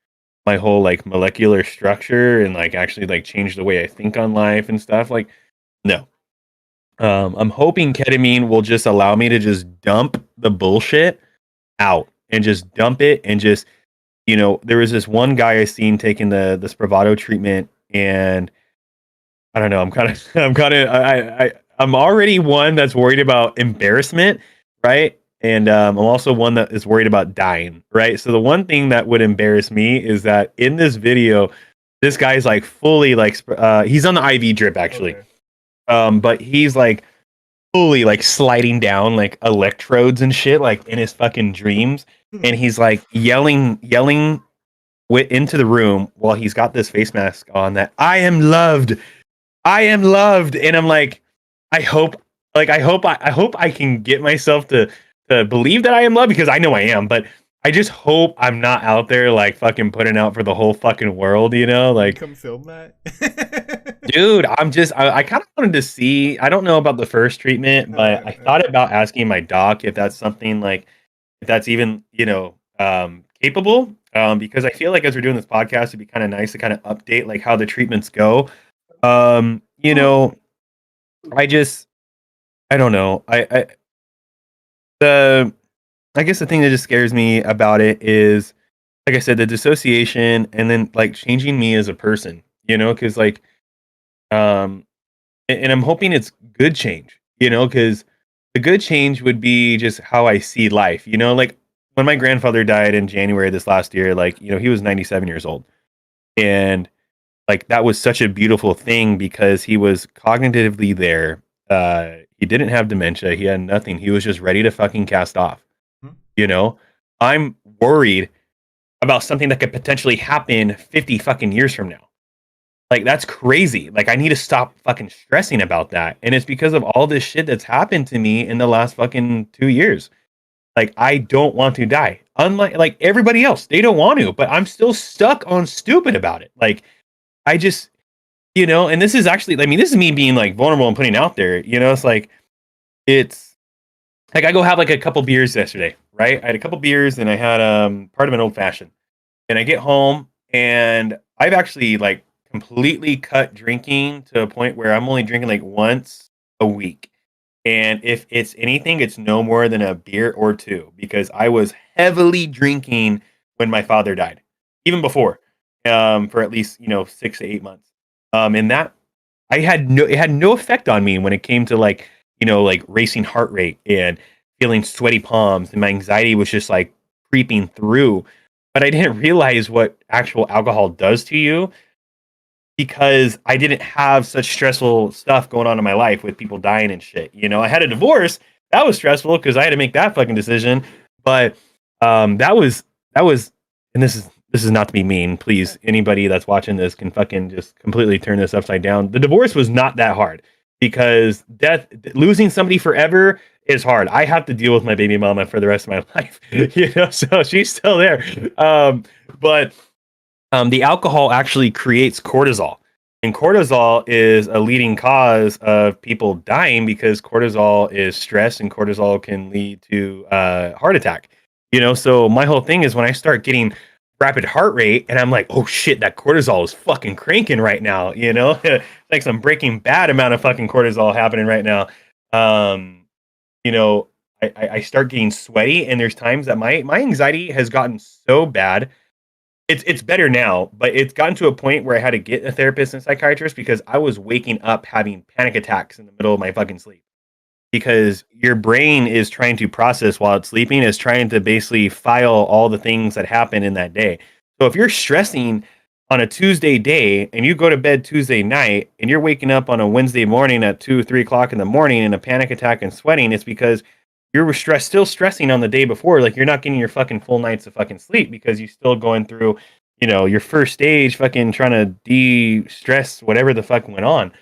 my whole like molecular structure and like actually like changed the way I think on life and stuff? Like, no. I'm hoping ketamine will just allow me to just dump the bullshit out and just dump it, and just, there was this one guy I seen taking the Spravato treatment, and I don't know, I'm already one that's worried about embarrassment, right? And I'm also one that is worried about dying, right? So the one thing that would embarrass me is that in this video, this guy's like fully like he's on the IV drip actually, but he's like fully like sliding down like electrodes and shit like in his fucking dreams, and he's like yelling into the room while he's got this face mask on that I am loved, and I'm like, I hope, I hope I can get myself to believe that I am loved, because I know I am, but I just hope I'm not out there like fucking putting out for the whole fucking world, you know? Like, come film that. dude, I kind of wanted to see. I don't know about the first treatment, but I thought about asking my doc if that's something like, if that's even, capable. Because I feel like as we're doing this podcast, it'd be kind of nice to kind of update like how the treatments go. You know, I just, I don't know. The, I guess the thing that just scares me about it is, like I said, the dissociation, and then like changing me as a person, because like, um, and I'm hoping it's good change, because the good change would be just how I see life, like when my grandfather died in January this last year, like, he was 97 years old. And like that was such a beautiful thing because he was cognitively there. He didn't have dementia, he had nothing. He was just ready to fucking cast off. Hmm. I'm worried about something that could potentially happen 50 fucking years from now. Like, that's crazy. Like, I need to stop fucking stressing about that. And it's because of all this shit that's happened to me in the last fucking 2 years. Like, I don't want to die. Unlike like everybody else, they don't want to, but I'm still stuck on stupid about it. Like, I just, and this is actually, I mean, this is me being like vulnerable and putting out there, it's like I go have like a couple beers yesterday, right? I had a couple beers and I had part of an old fashioned. And I get home and I've actually like completely cut drinking to a point where I'm only drinking like once a week. And if it's anything, it's no more than a beer or two, because I was heavily drinking when my father died, even before, for at least, 6 to 8 months. And that it had no effect on me when it came to like, like racing heart rate and feeling sweaty palms, and my anxiety was just like creeping through. But I didn't realize what actual alcohol does to you, because I didn't have such stressful stuff going on in my life with people dying and shit. I had a divorce. That was stressful because I had to make that fucking decision. But that was, and this is not to be mean. Please, anybody that's watching this can fucking just completely turn this upside down. The divorce was not that hard, because losing somebody forever is hard. I have to deal with my baby mama for the rest of my life, so she's still there. But the alcohol actually creates cortisol, and cortisol is a leading cause of people dying, because cortisol is stress, and cortisol can lead to heart attack. So my whole thing is when I start getting rapid heart rate and I'm like, oh shit, that cortisol is fucking cranking right now. Like some Breaking Bad amount of fucking cortisol happening right now. I start getting sweaty, and there's times that my anxiety has gotten so bad. It's better now, but it's gotten to a point where I had to get a therapist and psychiatrist, because I was waking up having panic attacks in the middle of my fucking sleep. Because your brain is trying to process while it's sleeping, is trying to basically file all the things that happened in that day. So if you're stressing on a Tuesday day and you go to bed Tuesday night and you're waking up on a Wednesday morning at 2 or 3 o'clock in the morning in a panic attack and sweating, it's because you're still stressing on the day before. Like, you're not getting your fucking full nights of fucking sleep, because you're still going through, your first stage, fucking trying to de-stress whatever the fuck went on.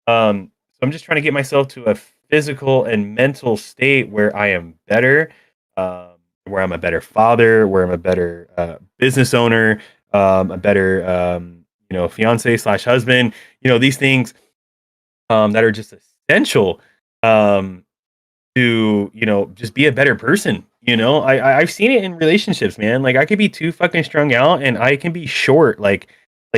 So I'm just trying to get myself to a physical and mental state where I am better, where I'm a better father, where I'm a better business owner, a better, fiance slash husband, these things that are just essential to, just be a better person. I've seen it in relationships, man. Like, I could be too fucking strung out and I can be short, like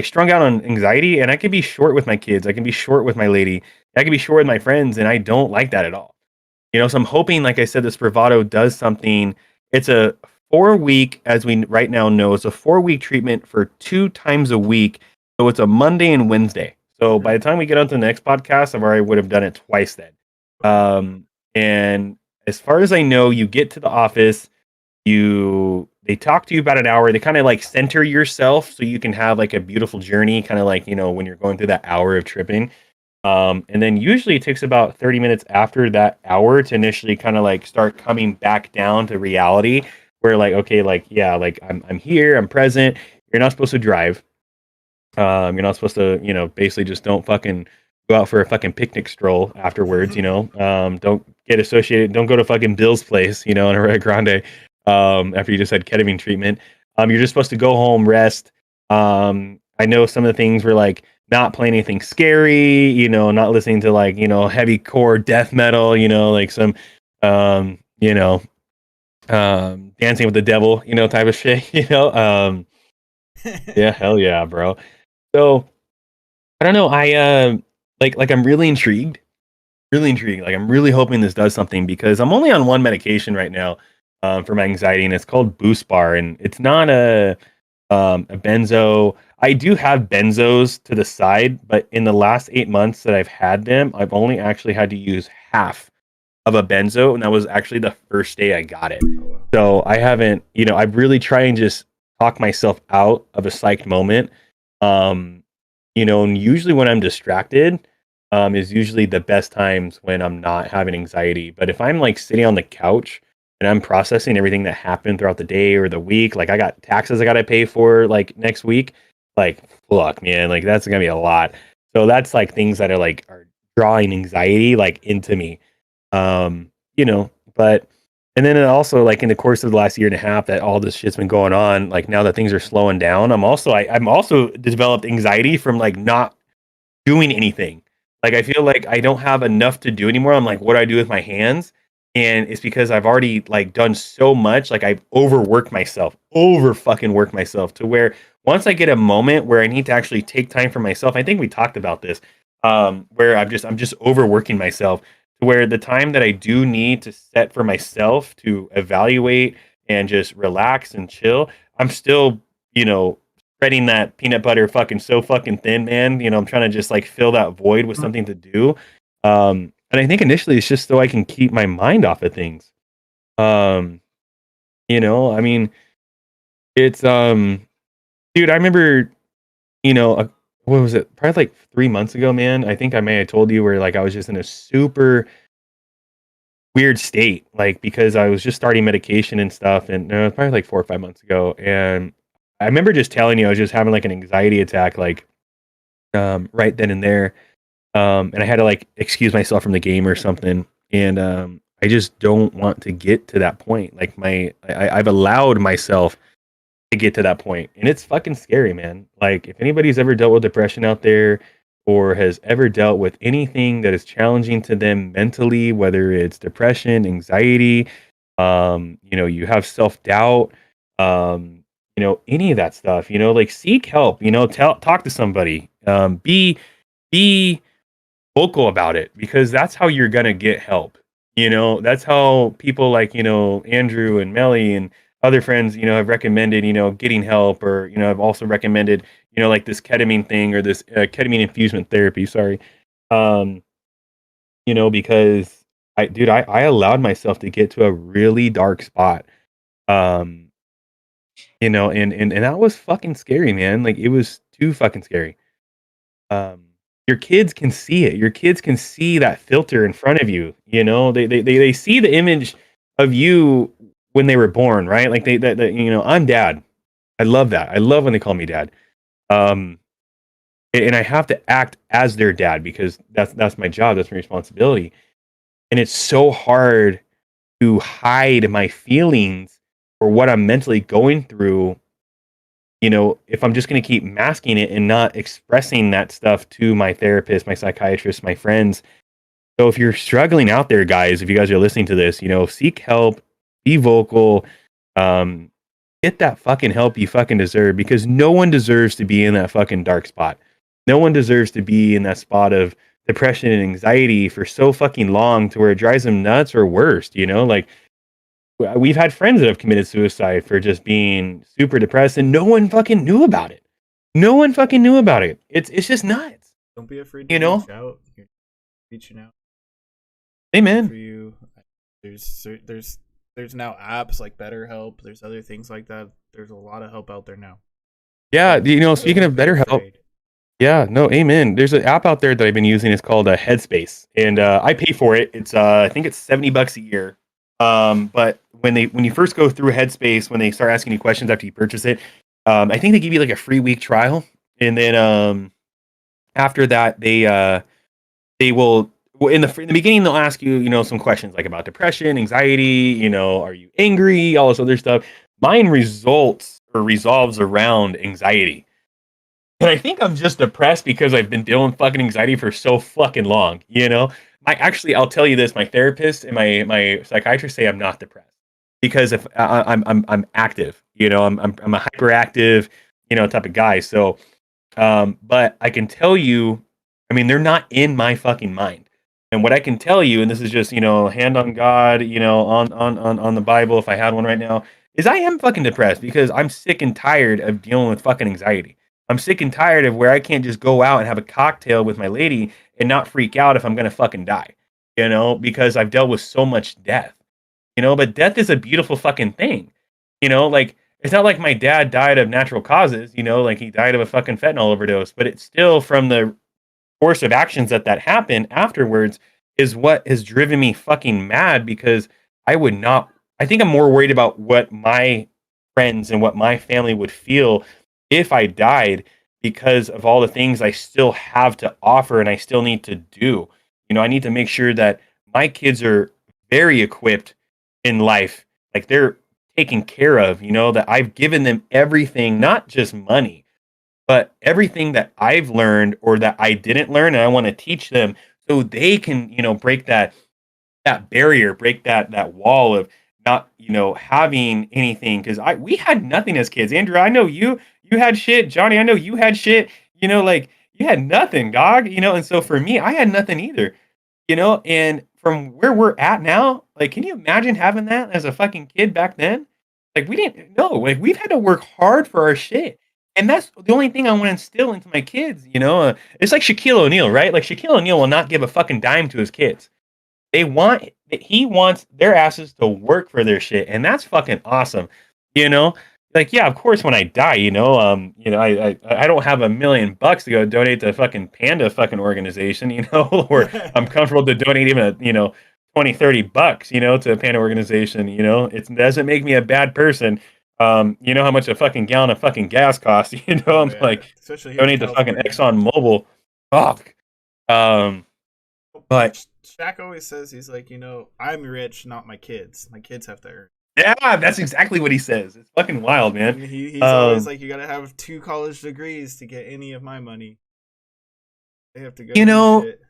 strung out on anxiety, and I can be short with my kids. I can be short with my lady. I can be short with my friends, and I don't like that at all. So I'm hoping, like I said, this Bravado does something. It's a 4-week, as we right now know, it's a 4-week treatment for 2 times a week. So it's a Monday and Wednesday. So by the time we get on to the next podcast, I've already would have done it twice then. And as far as I know, you get to the office, they talk to you about an hour. They kind of like center yourself so you can have like a beautiful journey, kind of like, when you're going through that hour of tripping. And then usually it takes about 30 minutes after that hour to initially kind of like start coming back down to reality, where like, okay, like, yeah, like I'm here, I'm present. You're not supposed to drive. You're not supposed to, basically just don't fucking go out for a fucking picnic stroll afterwards. Don't get associated. Don't go to fucking Bill's place. In a Rio Grande. After you just had ketamine treatment. You're just supposed to go home, rest. I know some of the things were like not playing anything scary, not listening to like, heavy core death metal, like some, dancing with the devil, type of shit. Yeah, hell yeah, bro. So I don't know. Like I'm really intrigued, really intrigued. Like I'm really hoping this does something because I'm only on one medication right now, for my anxiety, and it's called Boost Bar, and it's not a benzo. I do have benzos to the side, but in the last 8 months that I've had them, I've only actually had to use half of a benzo, and that was actually the first day I got it. Oh, wow. So I haven't, I really try and just talk myself out of a psyched moment. And usually when I'm distracted, is usually the best times when I'm not having anxiety. But if I'm like sitting on the couch and I'm processing everything that happened throughout the day or the week, like I got taxes I gotta pay for like next week, like fuck man, like that's gonna be a lot. So that's like things that are drawing anxiety like into me. But and then it also like in the course of the last year and a half that all this shit's been going on, like now that things are slowing down, I'm also developed anxiety from like not doing anything. Like I feel like I don't have enough to do anymore. I'm like, what do I do with my hands? And it's because I've already like done so much. Like I've over fucking worked myself to where once I get a moment where I need to actually take time for myself, I think we talked about this, where I'm just overworking myself to where the time that I do need to set for myself to evaluate and just relax and chill, I'm still, spreading that peanut butter fucking so fucking thin, man. I'm trying to just like fill that void with something to do. And I think initially it's just so I can keep my mind off of things. Um, I mean, it's dude, I remember, what was it? Probably like 3 months ago, man. I think I may have told you where like I was just in a super weird state, like because I was just starting medication and stuff, and no, it was probably like 4 or 5 months ago, and I remember just telling you I was just having like an anxiety attack, like right then and there, and I had to like excuse myself from the game or something, and I just don't want to get to that point. Like I've allowed myself to get to that point, and it's fucking scary, man. Like if anybody's ever dealt with depression out there or has ever dealt with anything that is challenging to them mentally, whether it's depression, anxiety, you have self-doubt, any of that stuff, like seek help, talk to somebody, be vocal about it because that's how you're gonna get help. That's how people like, Andrew and Melly and other friends, have recommended, getting help, or, I've also recommended, like this ketamine thing or this ketamine infusement therapy. Sorry. Um, because I allowed myself to get to a really dark spot. Um, and that was fucking scary, man. Like it was too fucking scary. Um, your kids can see it. Your kids can see that filter in front of you. They see the image of you when they were born, right? Like I'm dad. I love that. I love when they call me dad. Um, and I have to act as their dad because that's my job. That's my responsibility. And it's so hard to hide my feelings or what I'm mentally going through, if I'm just going to keep masking it and not expressing that stuff to my therapist, my psychiatrist, my friends. So if you're struggling out there, guys, if you guys are listening to this, seek help, be vocal, um, get that fucking help you fucking deserve because no one deserves to be in that fucking dark spot. No one deserves to be in that spot of depression and anxiety for so fucking long to where it drives them nuts or worse, like we've had friends that have committed suicide for just being super depressed and no one fucking knew about it. No one fucking knew about it. It's just nuts. Don't be afraid to reach out. You're reaching out. Amen. For you, there's now apps like BetterHelp. There's other things like that. There's a lot of help out there now. Yeah, speaking of BetterHelp, yeah, no, amen. There's an app out there that I've been using. It's called Headspace, and I pay for it. It's I think it's $70 a year. But when you first go through Headspace, when they start asking you questions after you purchase it, I think they give you like a free week trial, and then after that they they will in the beginning they'll ask you, some questions like about depression, anxiety, are you angry, all this other stuff. Mine resolves around anxiety. And I think I'm just depressed because I've been dealing with fucking anxiety for so fucking long, I'll tell you this, my therapist and my psychiatrist say I'm not depressed because if I'm active, I'm a hyperactive, type of guy. So but I can tell you, I mean, they're not in my fucking mind. And what I can tell you, and this is just, hand on God, on the Bible, if I had one right now, is I am fucking depressed because I'm sick and tired of dealing with fucking anxiety. I'm sick and tired of where I can't just go out and have a cocktail with my lady and not freak out if I'm gonna fucking die, because I've dealt with so much death, but death is a beautiful fucking thing, like it's not like my dad died of natural causes, like he died of a fucking fentanyl overdose, but it's still from the course of actions that happened afterwards is what has driven me fucking mad because I think I'm more worried about what my friends and what my family would feel if I died because of all the things I still have to offer and I still need to do. I need to make sure that my kids are very equipped in life, like they're taken care of, that I've given them everything, not just money, but everything that I've learned or that I didn't learn and I want to teach them so they can, break that barrier, break that wall of not, having anything. Cause we had nothing as kids. Andrew, I know you had shit. Johnny, I know you had shit, like you had nothing, dog, and so for me, I had nothing either, and from where we're at now, like, can you imagine having that as a fucking kid back then? Like, we didn't know, like, we've had to work hard for our shit. And that's the only thing I want to instill into my kids, it's like Shaquille O'Neal, right? Like, Shaquille O'Neal will not give a fucking dime to his kids. He wants their asses to work for their shit. And that's fucking awesome, you know? Like, yeah, of course, when I die, I don't have $1 million to go donate to a fucking panda fucking organization, or I'm comfortable to donate even $20-30, to a panda organization, it doesn't make me a bad person. You know how much a fucking gallon of fucking gas costs, I'm yeah. like, Especially here in donate to fucking California. Exxon Mobil. Fuck. But Shaq always says, he's like, I'm rich, not my kids. My kids have to earn. yeah, that's exactly what he says. It's fucking wild, man. And he's always like, you gotta have 2 college degrees to get any of my money. They have to go do shit.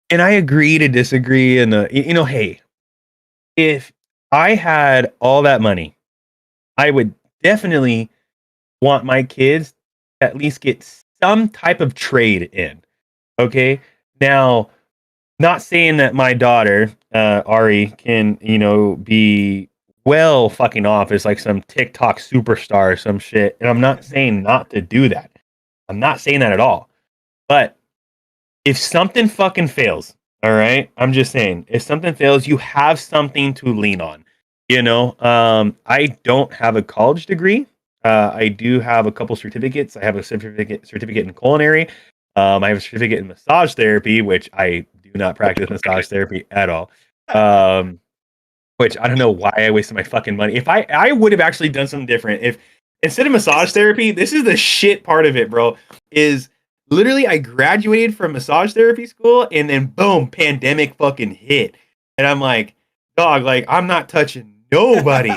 And I agree to disagree. And hey, if I had all that money, I would definitely want my kids to at least get some type of trade in. Okay, now, not saying that my daughter Ari can be well fucking off as like some TikTok superstar or some shit, and I'm not saying not to do that. I'm not saying that at all. But if something fucking fails, all right, I'm just saying, if something fails, you have something to lean on. I don't have a college degree. I do have a couple certificates. I have a certificate in culinary. I have a certificate in massage therapy, which I do not practice massage therapy at all. Which I don't know why I wasted my fucking money. If I would have actually done something different. If instead of massage therapy, this is the shit part of it, bro, is literally I graduated from massage therapy school and then boom, pandemic fucking hit. And I'm like, dog, like I'm not touching nobody.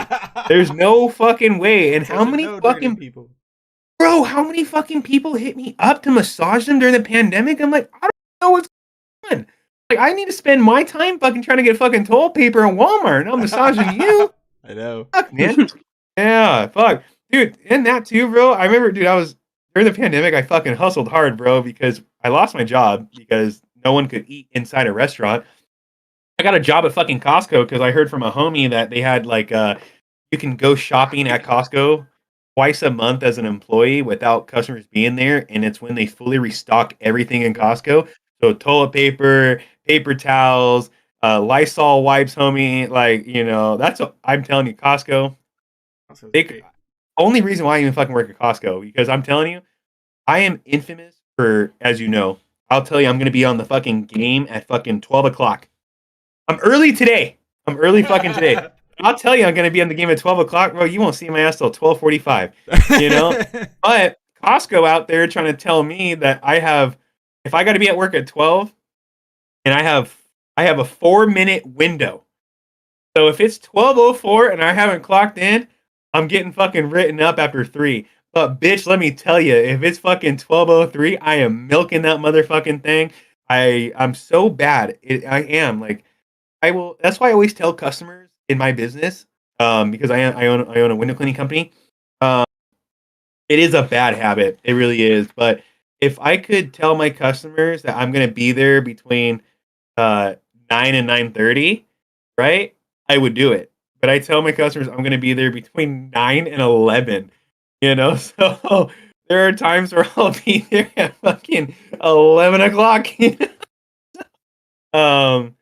There's no fucking way. And how many fucking people? Bro, how many fucking people hit me up to massage them during the pandemic? I'm like, I don't know what's going on. Like, I need to spend my time fucking trying to get fucking toilet paper in Walmart, not massaging you. I know. Fuck, man. Yeah, fuck. Dude, and that too, bro. I remember, dude, during the pandemic, I fucking hustled hard, bro, because I lost my job because no one could eat inside a restaurant. I got a job at fucking Costco because I heard from a homie that they had, like, you can go shopping at Costco twice a month as an employee without customers being there, and it's when they fully restock everything in Costco. So toilet paper, paper towels, Lysol wipes, homie. Like, that's what I'm telling you, Costco. Only reason why I even fucking work at Costco, because I'm telling you, I am infamous for, as you know, I'll tell you, I'm going to be on the fucking game at fucking 12 o'clock. I'm early today. I'm early fucking today. I'll tell you, I'm going to be on the game at 12 o'clock, bro. You won't see my ass till 12:45, But Costco out there trying to tell me that if I got to be at work at 12, and I have a 4-minute window. So if it's 12:04 and I haven't clocked in, I'm getting fucking written up after 3. But bitch, let me tell you, if it's fucking 12:03, I am milking that motherfucking thing. I'm so bad. I am like I will. That's why I always tell customers in my business, because I own a window cleaning company. Um, it is a bad habit. It really is. But if I could tell my customers that I'm gonna be there between uh 9 and 9:30, right? I would do it. But I tell my customers I'm gonna be there between 9 and 11. You know, so there are times where I'll be there at fucking 11 o'clock. um,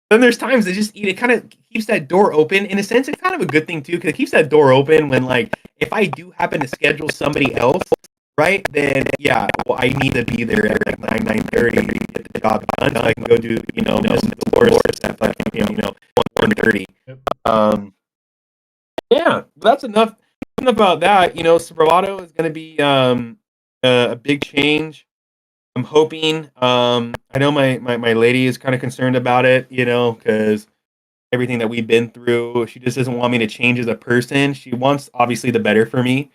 then there's times they just eat. It kind of keeps that door open. In a sense, it's kind of a good thing too, because it keeps that door open when, like, if I do happen to schedule somebody else, right? Then yeah, well, I need to be there at like 9:30 to get the job done. So I can go do the Dolores at fucking 1:30. Yep. Yeah, that's enough about that. Bravado is going to be a big change. I'm hoping. I know my lady is kind of concerned about it, because everything that we've been through. She just doesn't want me to change as a person. She wants obviously the better for me.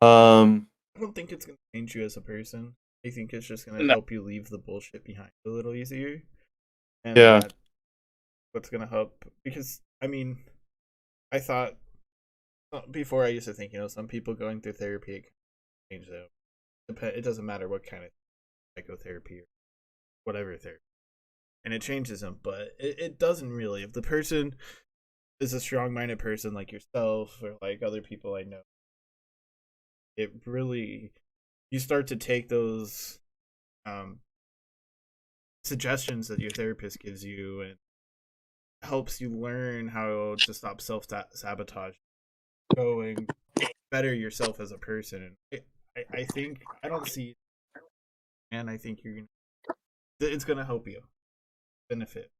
I don't think it's gonna change you as a person. I think it's just gonna help you leave the bullshit behind a little easier. And Yeah. that's what's gonna help. Because I thought before, I used to think, some people going through therapy, it can change them. It doesn't matter what kind of psychotherapy or whatever therapy, and it changes them. But it doesn't really. If the person is a strong-minded person like yourself or like other people I know, it really, you start to take those suggestions that your therapist gives you and helps you learn how to stop self-sabotage, going better yourself as a person. And I think I don't see, and I think it's gonna help you benefit.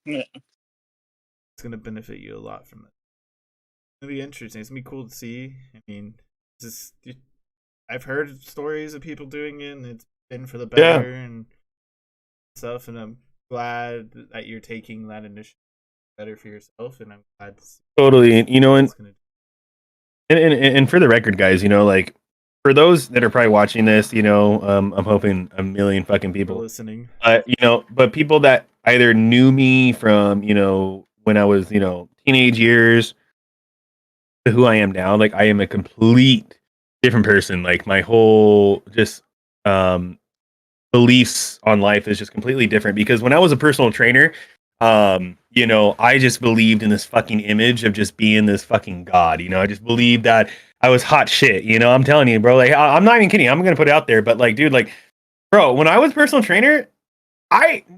Yeah. It's gonna benefit you a lot from it. It'll be interesting. It's gonna be cool to see. I've heard stories of people doing it, and it's been for the better and stuff. And I'm glad that you're taking that initiative better for yourself. And I'm glad to see Totally. And And for the record, guys, like, for those that are probably watching this, I'm hoping a million fucking people listening. But people that either knew me from, when I was, teenage years to who I am now, like, I am a complete different person. Like, my whole just beliefs on life is just completely different, because when I was a personal trainer, I just believed in this fucking image of just being this fucking god. I just believed that I was hot shit. I'm telling you, bro. Like, I'm not even kidding. I'm gonna put it out there, but like, dude, like, bro, when I was personal trainer,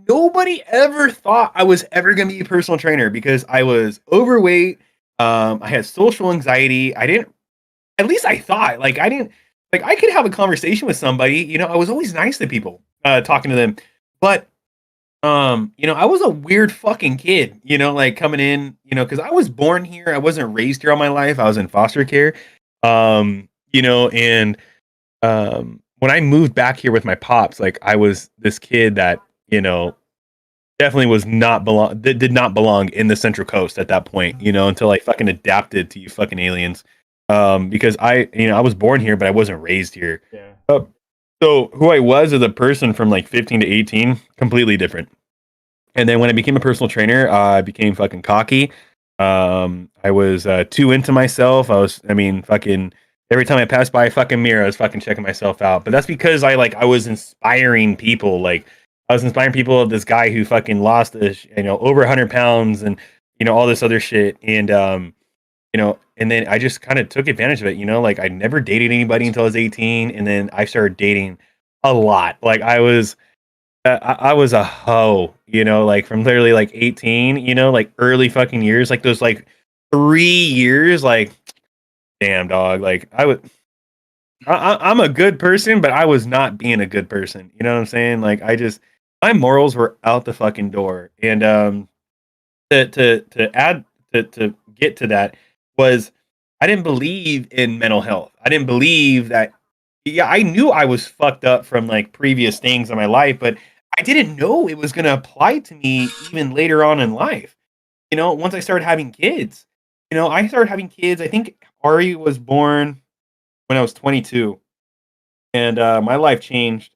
nobody ever thought I was ever gonna be a personal trainer, because I was overweight. I had social anxiety. At least I thought, like, I didn't, like, I could have a conversation with somebody. I was always nice to people, talking to them, but I was a weird fucking kid, like, coming in, because I was born here. I wasn't raised here all my life. I was in foster care. And when I moved back here with my pops, like, I was this kid that, definitely did not belong in the Central Coast at that point, until I fucking adapted to you fucking aliens. Because I was born here, but I wasn't raised here. Yeah. So who I was as a person from like 15 to 18, completely different. And then when I became a personal trainer, I became fucking cocky. I was too into myself. Fucking every time I passed by a fucking mirror, I was fucking checking myself out. But that's because I was inspiring people. Like, I was inspiring people of this guy who fucking lost over 100 pounds and all this other shit. And and then I just kind of took advantage of it. Like, I never dated anybody until I was 18, and then I started dating a lot. Like, I was a hoe, like, from literally like 18, like, early fucking years, like those like 3 years, like, damn, dog. Like, I'm a good person, but I was not being a good person. You know what I'm saying? Like, my morals were out the fucking door. And to get to that was, I didn't believe in mental health. I didn't believe that. Yeah, I knew I was fucked up from like previous things in my life, but I didn't know it was going to apply to me even later on in life. Once I started having kids, I started having kids. I think Ari was born when I was 22, and my life changed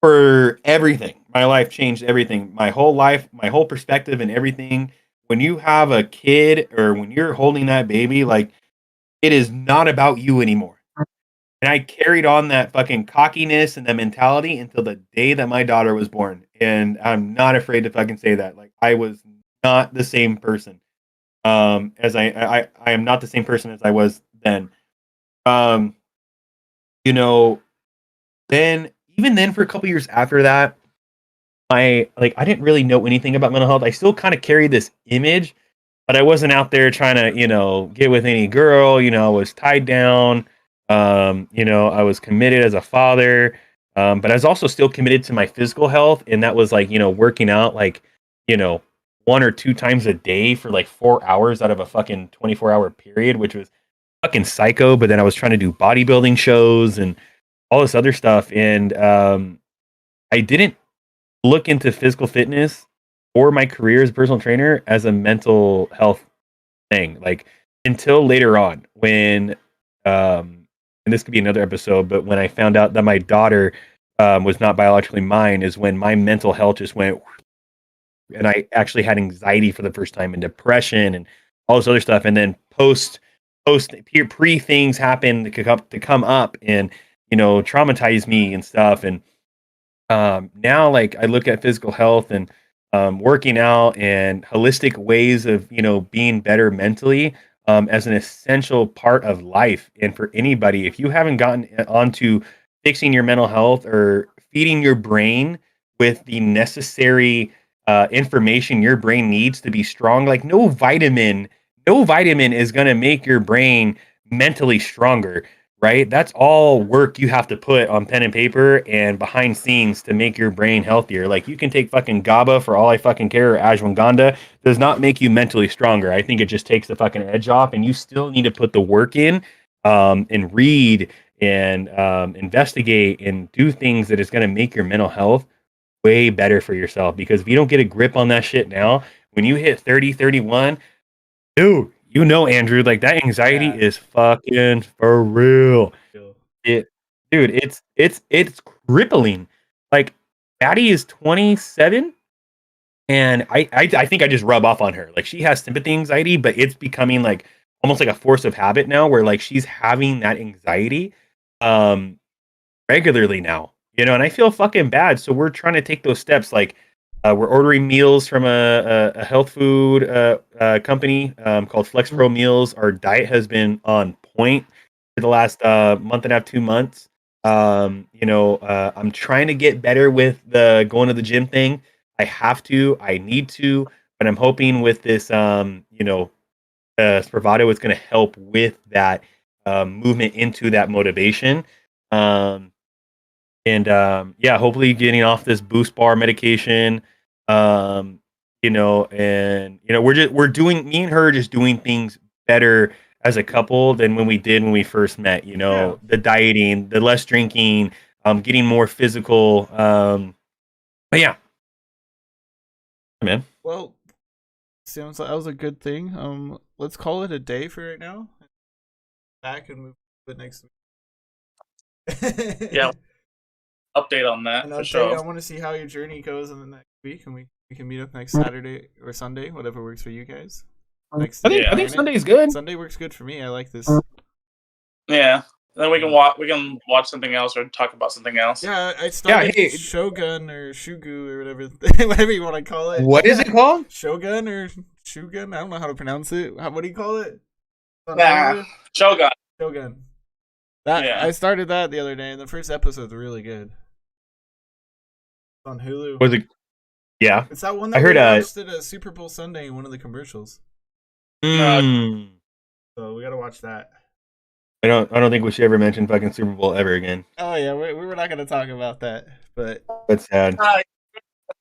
for everything. My life changed everything. My whole life, my whole perspective, and everything. When you have a kid or when you're holding that baby, like it is not about you anymore. And I carried on that fucking cockiness and that mentality until the day that my daughter was born. And I'm not afraid to fucking say that. Like I was not the same person. As I am not the same person as I was then. Um, you know, then even then for a couple years after that, I didn't really know anything about mental health. I still kind of carried this image, but I wasn't out there trying to, get with any girl. I was tied down. I was committed as a father. But I was also still committed to my physical health. And that was like, working out like, you know, 1 or 2 times a day for like 4 hours out of a fucking 24-hour period, which was fucking psycho. But then I was trying to do bodybuilding shows and all this other stuff. And I didn't look into physical fitness or my career as a personal trainer as a mental health thing. Like until later on when and this could be another episode, but when I found out that my daughter was not biologically mine is when my mental health just went and I actually had anxiety for the first time and depression and all this other stuff. And then post pre things happen to come up and traumatize me and stuff. And now like I look at physical health and working out and holistic ways of being better mentally as an essential part of life. And for anybody, if you haven't gotten onto fixing your mental health or feeding your brain with the necessary information your brain needs to be strong, like no vitamin is going to make your brain mentally stronger, right? That's all work you have to put on pen and paper and behind scenes to make your brain healthier. Like you can take fucking GABA for all I fucking care, or ashwagandha, does not make you mentally stronger. I think it just takes the fucking edge off, and you still need to put the work in and read and investigate and do things that is going to make your mental health way better for yourself. Because if you don't get a grip on that shit now, when you hit 30, 31, dude, Andrew, like that anxiety is fucking for real. It's crippling. Like Maddie is 27 and I think I just rub off on her. Like she has sympathy anxiety, but it's becoming like almost like a force of habit now where like she's having that anxiety regularly now. And I feel fucking bad. So we're trying to take those steps like we're ordering meals from a health food company called Flex Pro Meals. Our diet has been on point for the last month and a half, 2 months. I'm trying to get better with the going to the gym thing. I need to, but I'm hoping with this, Spravato, it's going to help with that movement into that motivation. Hopefully getting off this boost bar medication. Me and her are just doing things better as a couple than when we first met. The dieting, the less drinking, getting more physical. But yeah, man. Well, sounds like that was a good thing. Let's call it a day for right now. Back and move to the next week. Yeah. Update on that for sure. I want to see how your journey goes in the next week, and we can meet up next Saturday or Sunday, whatever works for you guys. I think Sunday's good. Sunday works good for me. I like this. Yeah. Then we can watch something else or talk about something else. Yeah, I started Shogun or Shugu or whatever you want to call it. What is it called? Shogun or Shugun? I don't know how to pronounce it. What do you call it? Shogun. Shogun. I started that the other day, and the first episode's really good. It's on Hulu. Was it? Yeah, it's that one that I heard. Watched at a Super Bowl Sunday in one of the commercials. So we gotta watch that. I don't think we should ever mention fucking Super Bowl ever again. Oh yeah, we were not gonna talk about that, but that's sad.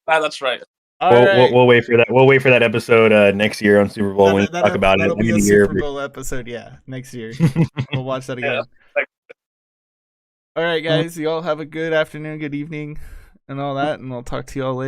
That's right. We'll wait for that. We'll wait for that episode next year on Super Bowl when we talk about it. That'll be a Super Bowl episode, next year. We'll watch that again. All right, guys. You all have a good afternoon, good evening. and all that, and I'll talk to y'all later.